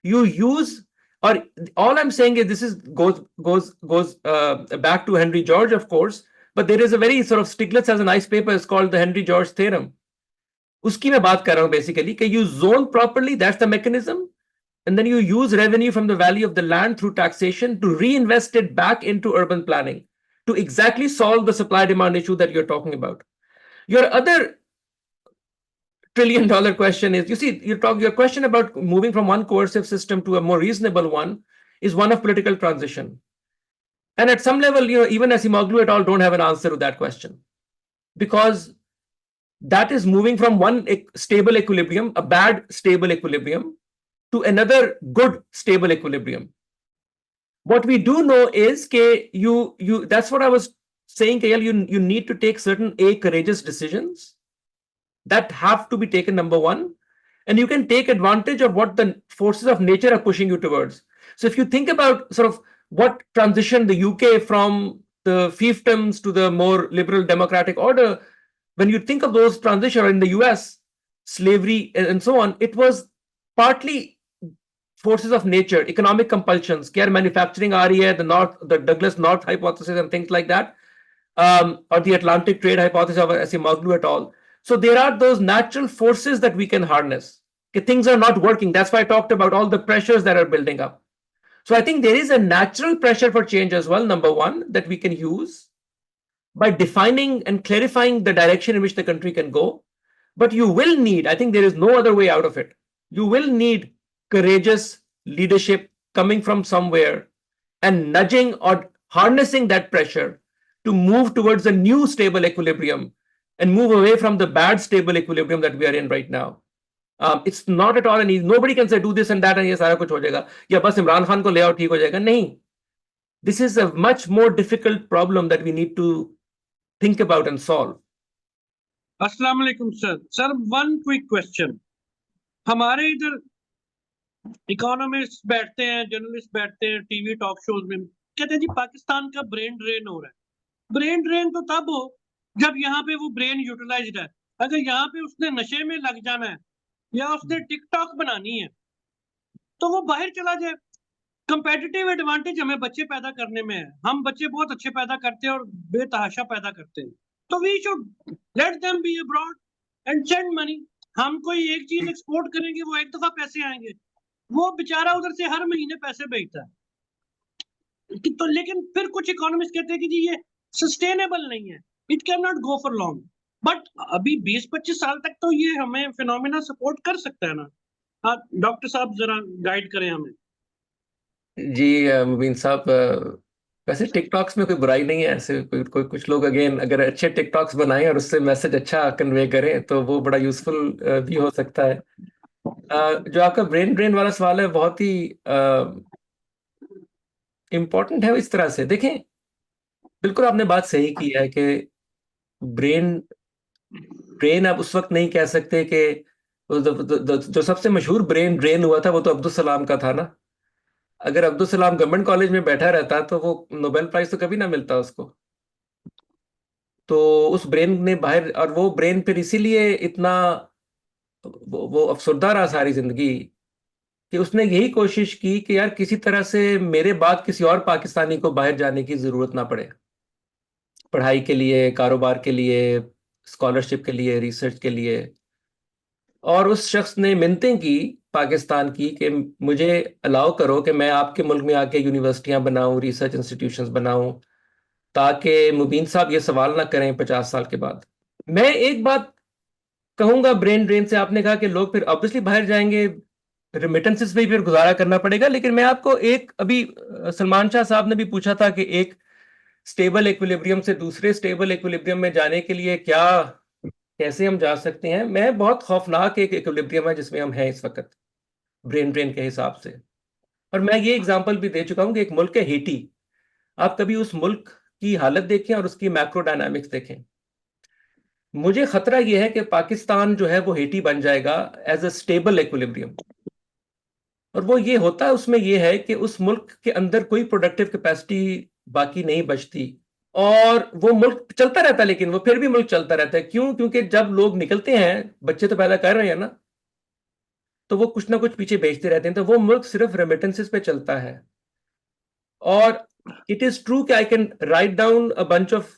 You use, or all I'm saying is this is goes back to Henry George, of course, but there is a very sort of Stiglitz has a nice paper, it's called the Henry George theorem. Uski मैं बात कर रहा हूं basically कि you zone properly, that's the mechanism, and then you use revenue from the value of the land through taxation to reinvest it back into urban planning to exactly solve the supply demand issue that you're talking about. Your other trillion-dollar question is, you see, your question about moving from one coercive system to a more reasonable one is one of political transition. And at some level, even Acemoglu et al. Don't have an answer to that question, because that is moving from one stable equilibrium, a bad stable equilibrium, to another good stable equilibrium. What we do know is that that's what I was saying, you need to take certain courageous decisions that have to be taken, number one, and you can take advantage of what the forces of nature are pushing you towards. So if you think about sort of what transitioned the UK from the fiefdoms to the more liberal democratic order, when you think of those transitions in the US, slavery and so on, it was partly forces of nature, economic compulsions, care manufacturing area, the Douglas North hypothesis and things like that, or the Atlantic trade hypothesis of Acemoglu et al. So there are those natural forces that we can harness. Okay, things are not working. That's why I talked about all the pressures that are building up. So I think there is a natural pressure for change as well, number one, that we can use by defining and clarifying the direction in which the country can go. But you will need, I think there is no other way out of it. You will need courageous leadership coming from somewhere and nudging or harnessing that pressure to move towards a new stable equilibrium and move away from the bad stable equilibrium that we are in right now. It's not at all an easy. Nobody can say do this and that and ye sara kuch ho jayega. Ya bas Imran Khan ko le aao, theek ho jayega. Nahin. This is a much more difficult problem that we need to think about and solve. Assalamu alaikum, sir. Sir, one quick question. हमारे इधर economist बैठते हैं, journalist बैठते हैं TV talk shows में, कहते हैं जी पाकिस्तान का ब्रेन ड्रेन हो रहा है। ब्रेन ड्रेन तो तब हो जब यहाँ पे वो ब्रेन यूटिलाइज्ड है। अगर यहाँ पे उसने नशे में लग जाना है या उसने टिकटॉक बनानी है तो वो बाहर चला जाए। कंपेटिटिव एडवांटेज हमें बच्चे पैदा करने में है, हम बच्चे बहुत अच्छे पैदा करते हैं और बेतहाशा पैदा करते हैं, तो we should let them be abroad and send money. हम कोई एक चीज एक्सपोर्ट करेंगे, वो एक दफा पैसे आएंगे, वो बेचारा उधर से हर महीने पैसे भेजता है। तो लेकिन फिर कुछ इकोनॉमिस्ट कहते हैं कि जी ये सस्टेनेबल नहीं है, it can not go for long. But अभी 20-25 साल तक तो ये हमें फिनोमेना सपोर्ट कर सकता है ना। डॉक्टर साहब जरा गाइड करें हमें। जी मुबीन साहब, वैसे टिकटॉक्स में कोई बुराई नहीं है, ऐसे कुछ लोग अगेन अगर अच्छे टिकटॉक्स बनाएं और उससे मैसेज अच्छा कन्वे करें तो वो बड़ा यूजफुल भी हो सकता है। जो आपका ब्रेन ड्रेन वाला सवाल है बहुत ही इम्पोर्टेंट है। इस तरह से देखें, बिल्कुल आपने बात सही की है कि ब्रेन ड्रेन आप उस वक्त नहीं कह सकते कि जो सबसे मशहूर ब्रेन ड्रेन हुआ था वो तो अब्दुल सलाम का था ना। अगर अब्दुल सलाम गवर्नमेंट कॉलेज में बैठा रहता तो वो नोबेल प्राइज तो कभी ना मिलता उसको। तो उस ब्रेन ने बाहर, और वो ब्रेन फिर इसीलिए इतना वो अफसरदा रहा सारी जिंदगी कि उसने यही कोशिश की कि यार किसी तरह से मेरे बाद किसी और पाकिस्तानी को बाहर जाने की जरूरत ना पड़े, पढ़ाई के लिए, कारोबार के लिए, स्कॉलरशिप के लिए, रिसर्च के लिए। और उस शख्स ने मिन्नतें की पाकिस्तान की कि मुझे अलाउ करो कि मैं आपके मुल्क में आके यूनिवर्सिटियां बनाऊं, रिसर्च इंस्टीट्यूशंस बनाऊं, ताकि मुबीन साहब ये सवाल ना करें 50 साल के बाद। मैं एक बात कहूंगा ब्रेन ड्रेन से, आपने कहा कि लोग फिर ऑब्वियसली बाहर जाएंगे, रिमिटेंसेस पे ही फिर गुजारा करना पड़ेगा। लेकिन मैं आपको एक अभी सलमान शाह साहब ने भी पूछा था कि एक स्टेबल इक्विलिब्रियम से दूसरे स्टेबल इक्विलिब्रियम में जाने के लिए क्या, कैसे हम जा सकते हैं। मैं बहुत खौफनाक एक इक्विलिब्रियम है जिसमें हम हैं इस वक्त ब्रेन ड्रेन के हिसाब से। और मैं ये एग्जांपल भी दे चुका हूं कि एक मुल्क है हेटी, आप कभी उस मुल्क की हालत देखें और उसकी मैक्रो डायनामिक्स देखें। मुझे खतरा यह है कि पाकिस्तान जो है वो हेटी बन जाएगा एज अ स्टेबल इक्विलिब्रियम। और वो ये होता है, उसमें ये है कि उस मुल्क के अंदर कोई प्रोडक्टिव कैपेसिटी बाकी नहीं बचती और वो मुल्क चलता रहता है। लेकिन वो फिर भी मुल्क चलता रहता है, क्यों? क्योंकि जब लोग निकलते हैं, बच्चे तो पैदा कर रहे हैं ना, तो वो कुछ ना कुछ पीछे भेजते रहते हैं, तो वो मुल्क सिर्फ रेमिटेंसेस पे चलता है। और इट इज ट्रू कि I can write down a bunch of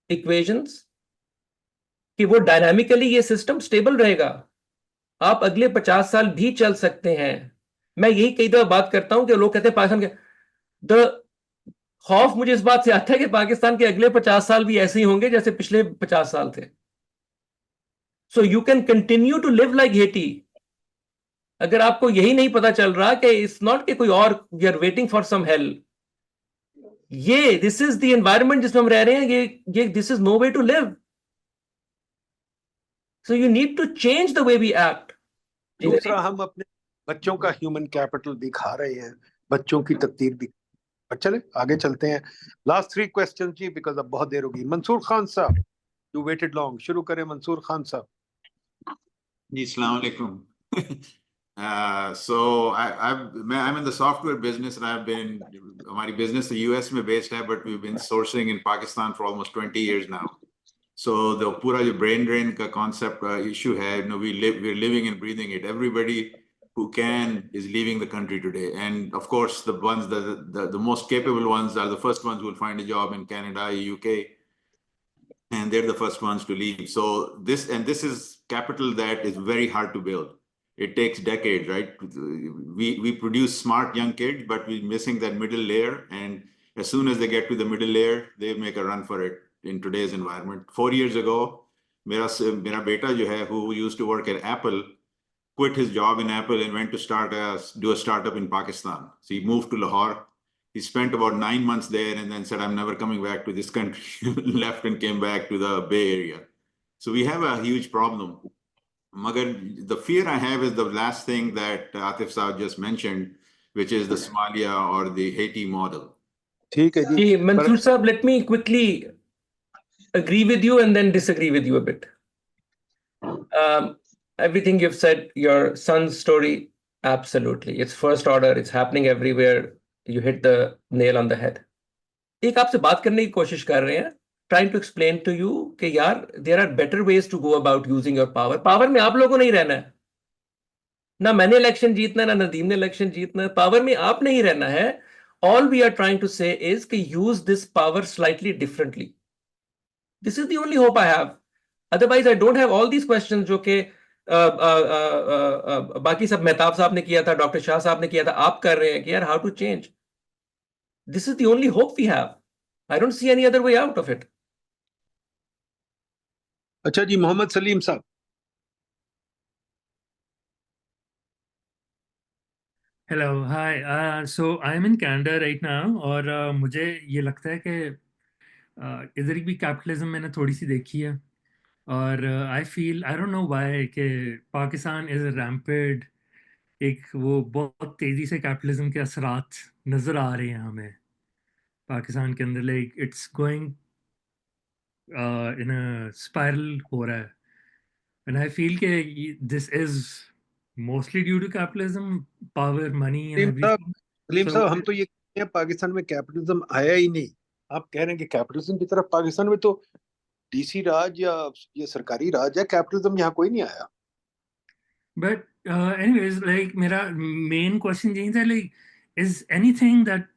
equations कि वो डायनामिकली ये सिस्टम स्टेबल रहेगा, आप अगले 50 साल भी चल सकते हैं। मैं यही कई दफा बात करता हूं कि लोग कहते हैं पाकिस्तान के, द खौफ मुझे इस बात से आता है कि पाकिस्तान के अगले 50 साल भी ऐसे ही होंगे जैसे पिछले 50 साल थे। So you can continue to live like Haiti. अगर आपको यही नहीं पता चल रहा कि इट्स नॉट कि कोई और we are waiting for some help, ये दिस इज द एनवायरनमेंट जिसमें हम रह रहे हैं, ये this is no way to live. So you need to change the way we act. दूसरा, हम अपने बच्चों का ह्यूमन कैपिटल दिखा रहे हैं, बच्चों की तकदीर भी। चले आगे चलते हैं। लास्ट 3 क्वेश्चन जी, बिकॉज अब बहुत देर होगी। मंसूर खान साहब, यू वेटेड लॉन्ग, शुरू करें मंसूर खान साहब। जी, अस्सलाम वालेकुम। I'm in the software business and I've been, हमारी business तो US में based है, but we've been sourcing in Pakistan for almost 20 years now. So the पूरा जो brain drain का concept issue है, you know, we're living and breathing it. Everybody who can is leaving the country today, and of course the ones the most capable ones are the first ones who will find a job in Canada, UK, and they're the first ones to leave. So this is capital that is very hard to build. It takes decades, right? We produce smart young kids, but we're missing that middle layer. And as soon as they get to the middle layer, they make a run for it in today's environment. 4 years ago, मेरा बेटा जो है, who used to work at Apple, quit his job in Apple and went to do a startup in Pakistan. So he moved to Lahore. He spent about 9 months there and then said, I'm never coming back to this country. Left and came back to the Bay Area. So we have a huge problem. Magar, the fear I have is the last thing that Atif Saab just mentioned, which is the Somalia or the Haiti model. ठीक है जी, Mansoor Saab, let me quickly agree with you and then disagree with you a bit. Everything you've said, your son's story, absolutely. It's first order, it's happening everywhere. You hit the nail on the head. एक आपसे बात करने की कोशिश कर रहे हैं, trying to explain to you कि यार there are better ways to go about using your power. Power में आप लोगों को नहीं रहना है, ना मैंने इलेक्शन जीतना है, ना नदीम ने इलेक्शन जीतना है, पावर में आप नहीं रहना है. All we are trying to say is कि use this power slightly differently. This is the only hope I have. Otherwise, I don't have all these questions जो कि बाकी सब मेहताब साहब ने किया था, डॉक्टर शाह साहब ने किया था, आप कर रहे हैं कि यार how to change. This is the only hope we have. I don't see any other way out of it. अच्छा जी, मोहम्मद सलीम साहब। Hello, hi. So I'm in Canada right now, और मुझे ये लगता है कि इधर भी कैपिटलिज्म मैंने थोड़ी सी देखी है, और आई डोंट नो व्हाई कि पाकिस्तान इज रैम्पेड, एक वो बहुत तेजी से कैपिटलिज्म के असरात नजर आ रहे हैं हमें पाकिस्तान के अंदर, like it's going in a spiral हो रहा है, एंड आई फील कि this is mostly due to capitalism, power, money and everything. Saleem so साहब, हम तो ये कहते हैं पाकिस्तान में कैपिटलिज्म आया ही नहीं. आप कह रहे हैं कि कैपिटलिज्म की तरफ पाकिस्तान में तो डीसी राज या ये सरकारी राज है, कैपिटलिज्म यहाँ कोई नहीं आया. But anyways, like मेरा main question यही था, like is anything that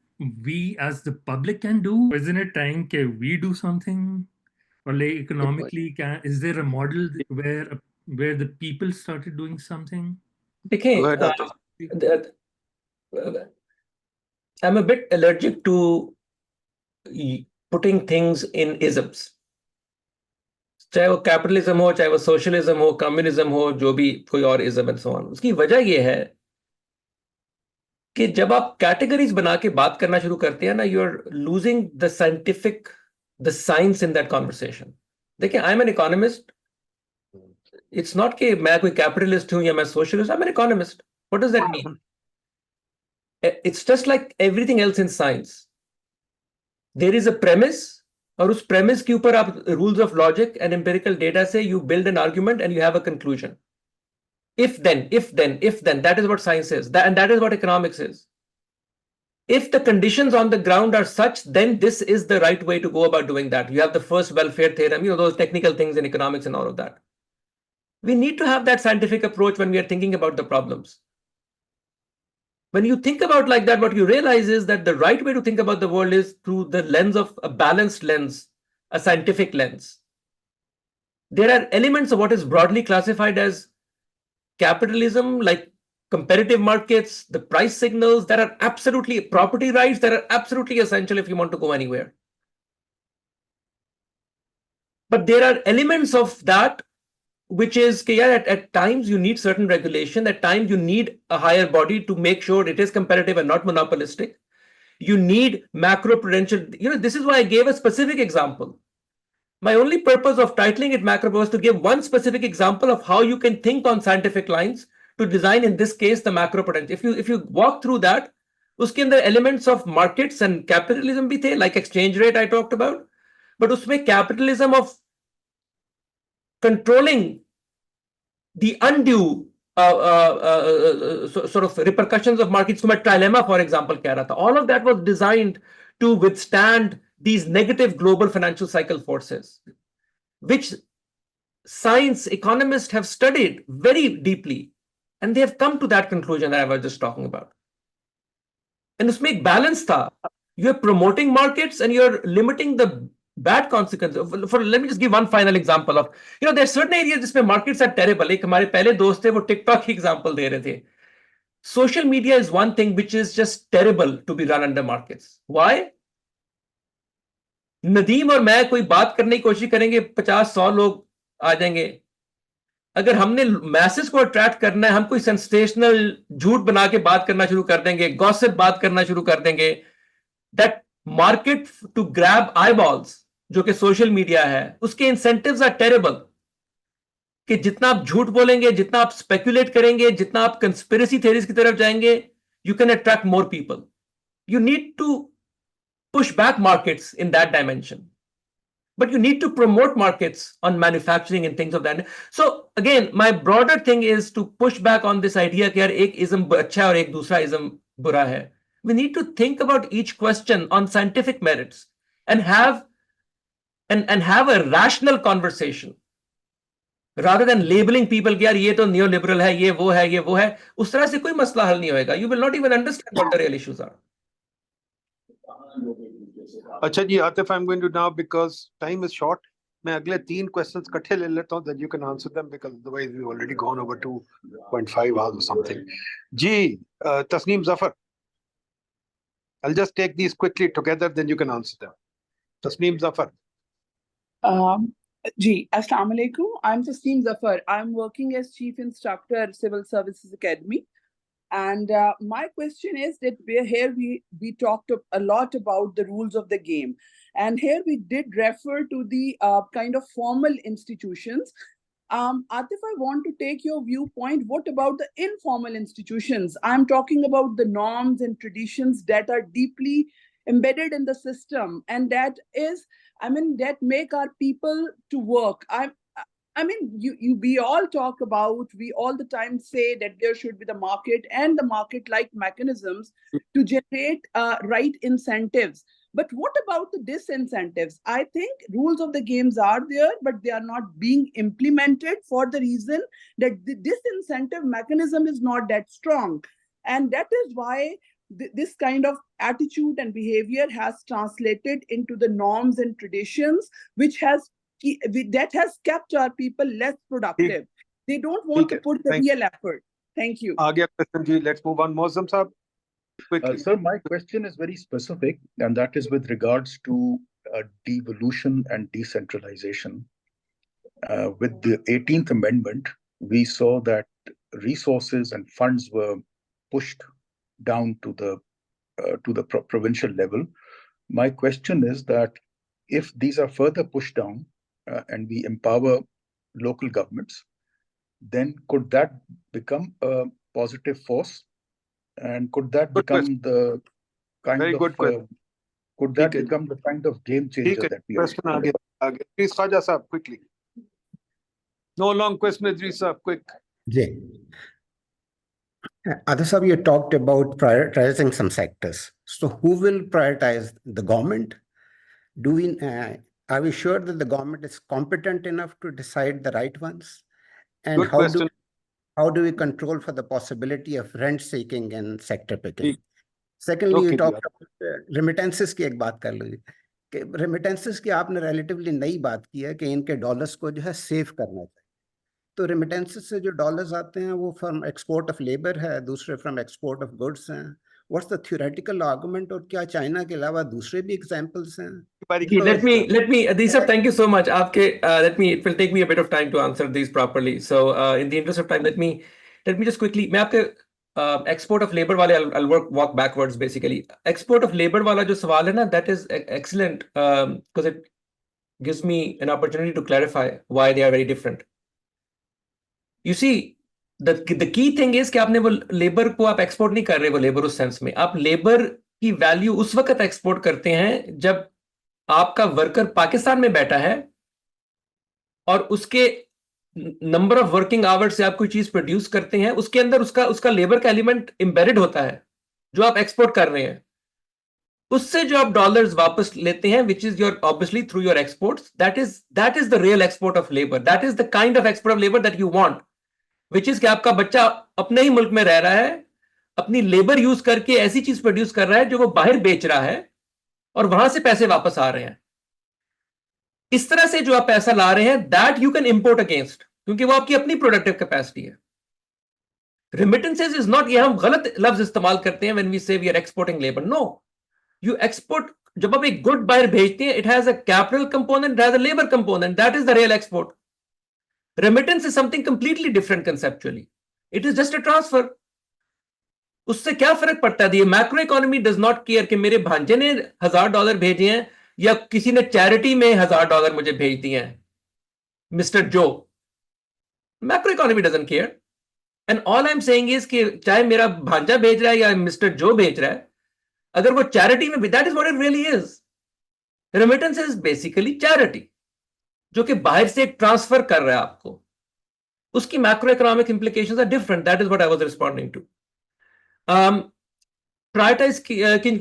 we as the public can do? Isn't it time that we do something? Or like economically, is there a model where the people started doing something? देखिए, I'm a bit allergic to putting things in isms. चाहे वो capitalism हो, चाहे वो socialism हो, communism हो, जो भी कोई और इज्म एंड सो ऑन. उसकी वजह ये है कि जब आप कैटेगरीज बना के बात करना शुरू करते हैं ना, you are losing the science in that conversation. देखिए, I am an economist. It's not कि मैं कोई कैपिटलिस्ट हूं या मैं socialist. I am an economist. What does that mean? It's just like everything else in science. There is a premise, और उस premise के ऊपर आप rules of logic and empirical data से you build an argument and you have a conclusion. If then, that is what science is, and that is what economics is. If the conditions on the ground are such, then this is the right way to go about doing that. You have the first welfare theorem, those technical things in economics and all of that. We need to have that scientific approach when we are thinking about the problems. When you think about like that, what you realize is that the right way to think about the world is through the lens of a balanced lens, a scientific lens. There are elements of what is broadly classified as capitalism, like competitive markets, the price signals, that are absolutely property rights, that are absolutely essential if you want to go anywhere. But there are elements of that which is, at times you need certain regulation, at times you need a higher body to make sure it is competitive and not monopolistic. You need macro-prudential, this is why I gave a specific example. My only purpose of titling it macro was to give one specific example of how you can think on scientific lines to design, in this case, the macro-prudential. If you walk through that, uske andar elements of markets and capitalism bhi the, like exchange rate I talked about, but usme capitalism of controlling the undue sort of repercussions of markets, my trilemma, for example, all of that was designed to withstand these negative global financial cycle forces, which science economists have studied very deeply, and they have come to that conclusion that I was just talking about. And this make balance tha. You're promoting markets and you're limiting the bad consequences. Let me just give one final example of, there are certain areas where markets are terrible. Like हमारे पहले दोस्त थे, वो TikTok की example दे रहे थे. Social media is one thing which is just terrible to be run under markets. Why? Nadeem और मैं कोई बात करने की कोशिश करेंगे, 50-100 लोग आ जाएंगे. अगर हमने मैसेज को अट्रैक्ट करना है, हम कोई सेंसेशनल झूठ बना के बात करना शुरू कर देंगे, गॉसिप बात करना शुरू कर देंगे. That market to grab eyeballs, जो कि सोशल मीडिया है, उसके इंसेंटिव्स आर टेरेबल. कि जितना आप झूठ बोलेंगे, जितना आप स्पेकुलेट करेंगे, जितना आप कंस्पिरेसी थ्योरीज की तरफ जाएंगे, you can attract more people. You need to push back markets in that dimension. But you need to promote markets on manufacturing and things of that. So again, my broader thing is to push back on this idea कि यार एक ism अच्छा है और एक दूसरा ism बुरा है. We need to think about each question on scientific merits and have a rational conversation rather than labeling people कि यार ये तो neoliberal है, ये वो है. उस तरह से कोई मसला हल नहीं होएगा. You will not even understand what the real issues are. अच्छा जी Atif, I'm going to now, because time is short, मैं अगले 3 questions इकट्ठे ले लेता हूं, then you can answer them, because otherwise we've already gone over 2.5 hours or something. Ji Tasneem Zafar, I'll just take these quickly together, then you can answer them. Tasneem Zafar. Ji, Assalamu alaikum. I'm Tasneem Zafar. I'm working as Chief Instructor, Civil Services Academy. And my question is that we talked a lot about the rules of the game. And here we did refer to the kind of formal institutions. Atif, I want to take your viewpoint. What about the informal institutions? I'm talking about the norms and traditions that are deeply embedded in the system, and that make our people to work. We all talk about, we all the time say that there should be the market and the market-like mechanisms to generate right incentives. But what about the disincentives? I think rules of the games are there, but they are not being implemented for the reason that the disincentive mechanism is not that strong. And that is why this kind of attitude and behavior has translated into the norms and traditions, that has kept our people less productive. They don't want to put the real effort. Thank you. Let's move on. Mozam Saab, quickly. Sir, my question is very specific, and that is with regards to devolution and decentralization. With the 18th Amendment, we saw that resources and funds were pushed down to the provincial level. My question is that if these are further pushed down and we empower local governments, then could that become a positive force? And could that become the kind could that become the kind of game changer that we are? Please, Khaja Saab, quickly. No long question, Idris Saab, quick. Atif Saab, you talked about prioritizing some sectors. So who will prioritize? The government? Are we sure that the government is competent enough to decide the right ones? And how do we control for the possibility of rent seeking and sector picking? Secondly, you talked about remittances की एक बात कर लीजिए कि remittances की आपने relatively नई बात की है कि इनके dollars को जो है save करना चाहिए. तो remittances से जो dollars आते हैं वो from export of labor है, दूसरे from export of goods हैं. What's the theoretical argument? और क्या चाइना के अलावा दूसरे भी examples हैं? Let me, Adisa, thank you so much. It will take me a bit of time to answer these properly. So, in the interest of time, let me just quickly. मैं आपके export of labor वाले, I'll walk backwards basically. Export of labor वाला जो सवाल है ना, that is excellent because it gives me an opportunity to clarify why they are very different. You see, the key thing is कि आपने वो labour को आप एक्सपोर्ट नहीं कर रहे, वो लेबर उस सेंस में आप लेबर की वैल्यू उस वक्त एक्सपोर्ट करते हैं जब आपका वर्कर पाकिस्तान में बैठा है और उसके नंबर ऑफ वर्किंग आवर्स से आप कोई चीज प्रोड्यूस करते हैं, उसके अंदर उसका लेबर का एलिमेंट एम्बेडेड होता है जो आप एक्सपोर्ट कर रहे हैं. उससे जो आप डॉलर्स वापस लेते हैं, which is your obviously through your exports, that is the real export of labor. That is the kind of export of labor that you want. Which is कि आपका बच्चा अपने ही मुल्क में रह रहा है, अपनी लेबर यूज करके ऐसी चीज प्रोड्यूस कर रहा है जो वो बाहर बेच रहा है और वहां से पैसे वापस आ रहे हैं. इस तरह से जो आप पैसा ला रहे हैं, that you can import against, क्योंकि वो आपकी अपनी प्रोडक्टिव कैपेसिटी है. रेमिटेंसेस इज नॉट, ये हम गलत लफ्ज इस्तेमाल करते हैं when we say we are exporting labour. No, you export, जब आप एक गुड बाहर भेजते हैं, it has a capital component, it has a labour component, that is the real export. Remittance is something completely different conceptually. It is just a transfer. उससे क्या फर्क पड़ता है? Macro economy does not care कि मेरे भांजे ने $1000 भेजे हैं या किसी ने चैरिटी में $1000 मुझे भेज दिए हैं, मिस्टर जो. Macro economy doesn't care. And all I am saying is कि चाहे मेरा भांजा भेज रहा है या मिस्टर जो भेज रहा है, अगर वो चैरिटी में, that is what it really is. Remittance is basically charity जो कि बाहर से एक ट्रांसफर कर रहा है आपको. उसकी macro economic implications are different. That is what I was responding to. Prioritise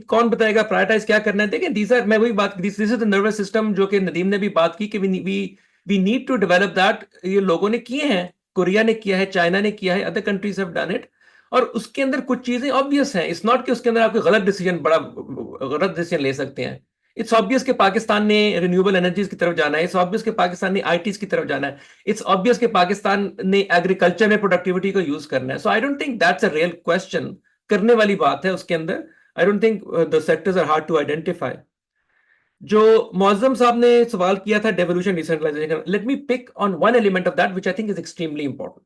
कौन बताएगा प्रायोरिटाइज क्या करना है? देखिए, these are, मैं वही बात, this is the nervous system जो कि नदीम ने भी बात की कि we need to develop that. ये लोगों ने किए हैं, कोरिया ने किया है, चाइना ने किया है, other countries have done it. और उसके अंदर कुछ चीजें ऑब्वियस हैं. इट्स नॉट कि उसके अंदर आपको गलत डिसीजन ले सकते हैं. इट्स ऑब्वियस कि पाकिस्तान ने रिन्यूएबल एनर्जीज की तरफ जाना है. इट्स ऑब्वियस कि पाकिस्तान ने आईटीज की तरफ जाना है. इट्स ऑब्वियस कि पाकिस्तान ने एग्रीकल्चर में प्रोडक्टिविटी को यूज करना है. So I don't think that's a real question. करने वाली बात है उसके अंदर. I don't think the sectors are hard to identify. जो मौजम साहब ने सवाल किया था devolution decentralisation, let me pick on one element of that which I think is extremely important.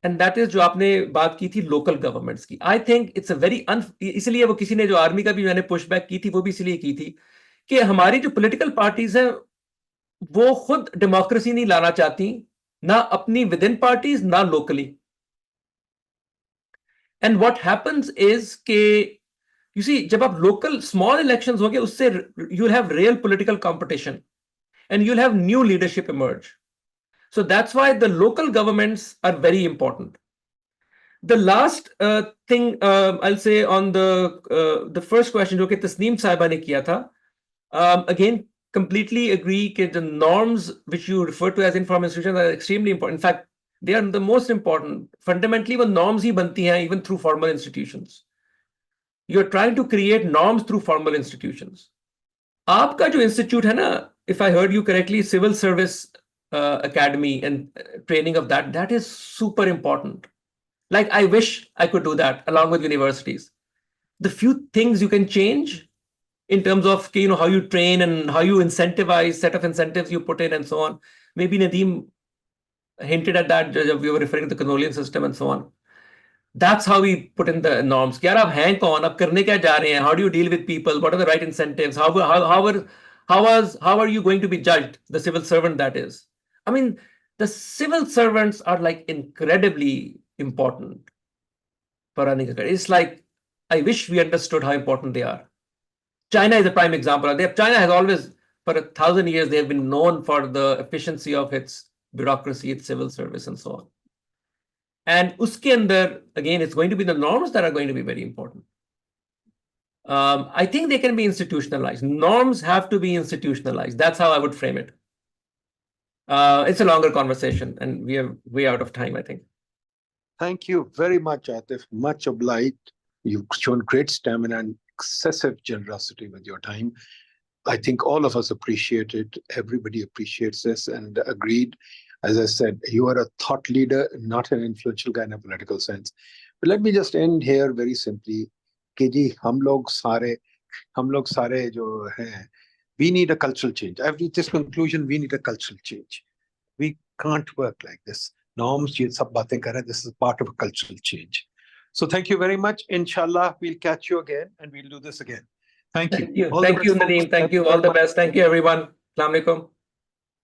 and that is जो आपने बात की थी local governments की. I think it's a very इसलिए वो किसी ने जो आर्मी का भी मैंने pushback की थी वो भी इसलिए की थी कि हमारी जो political parties हैं वो खुद democracy नहीं लाना चाहती, ना अपनी within parties ना locally. And what happens is कि you see जब आप local small elections होंगे उससे you'll have real political competition and you'll have new leadership emerge. So that's why the local governments are very important. The last thing I'll say on the first question, जो कि तस्नीम साहिबा ने किया था, again, completely agree that the norms which you refer to as informal institutions are extremely important. In fact, they are the most important. Fundamentally, वो norms ही बनती हैं even through formal institutions. You're trying to create norms through formal institutions. आपका जो institute है ना, if I heard you correctly, civil service academy and training of that is super important. Like, I wish I could do that along with universities. The few things you can change in terms of, you know, how you train and how you incentivize, set of incentives you put in and so on. Maybe Nadeem hinted at that, we were referring to the colonial system and so on. That's how we put in the norms. Yaar, aap hain kaun? Aap karne kya ja rahe hain? How do you deal with people? What are the right incentives? How are you going to be judged? The civil servant, that is. I mean, the civil servants are like incredibly important for running a country. It's like, I wish we understood how important they are. China is a prime example. China has always, for 1,000 years, they have been known for the efficiency of its bureaucracy, its civil service, and so on. And uske andar, again, it's going to be the norms that are going to be very important. I think they can be institutionalized. Norms have to be institutionalized. That's how I would frame it. It's a longer conversation, and we are way out of time, I think. Thank you very much, Atif. Much obliged. You've shown great stamina and excessive generosity with your time. I think all of us appreciate it. Everybody appreciates this and agreed. As I said, you are a thought leader, not an influential guy in a political sense. But let me just end here very simply. कि जी हम लोग सारे जो हैं, we need a cultural change. I've reached this conclusion, we need a cultural change. We can't work like this. Norms, ये सब बातें कर रहे हैं, this is part of a cultural change. So thank you very much. Inshallah, we'll catch you again and we'll do this again. Thank you. Thank you, Nadeem. Thank you. All the best. Thank you, everyone. Assalamu alaikum.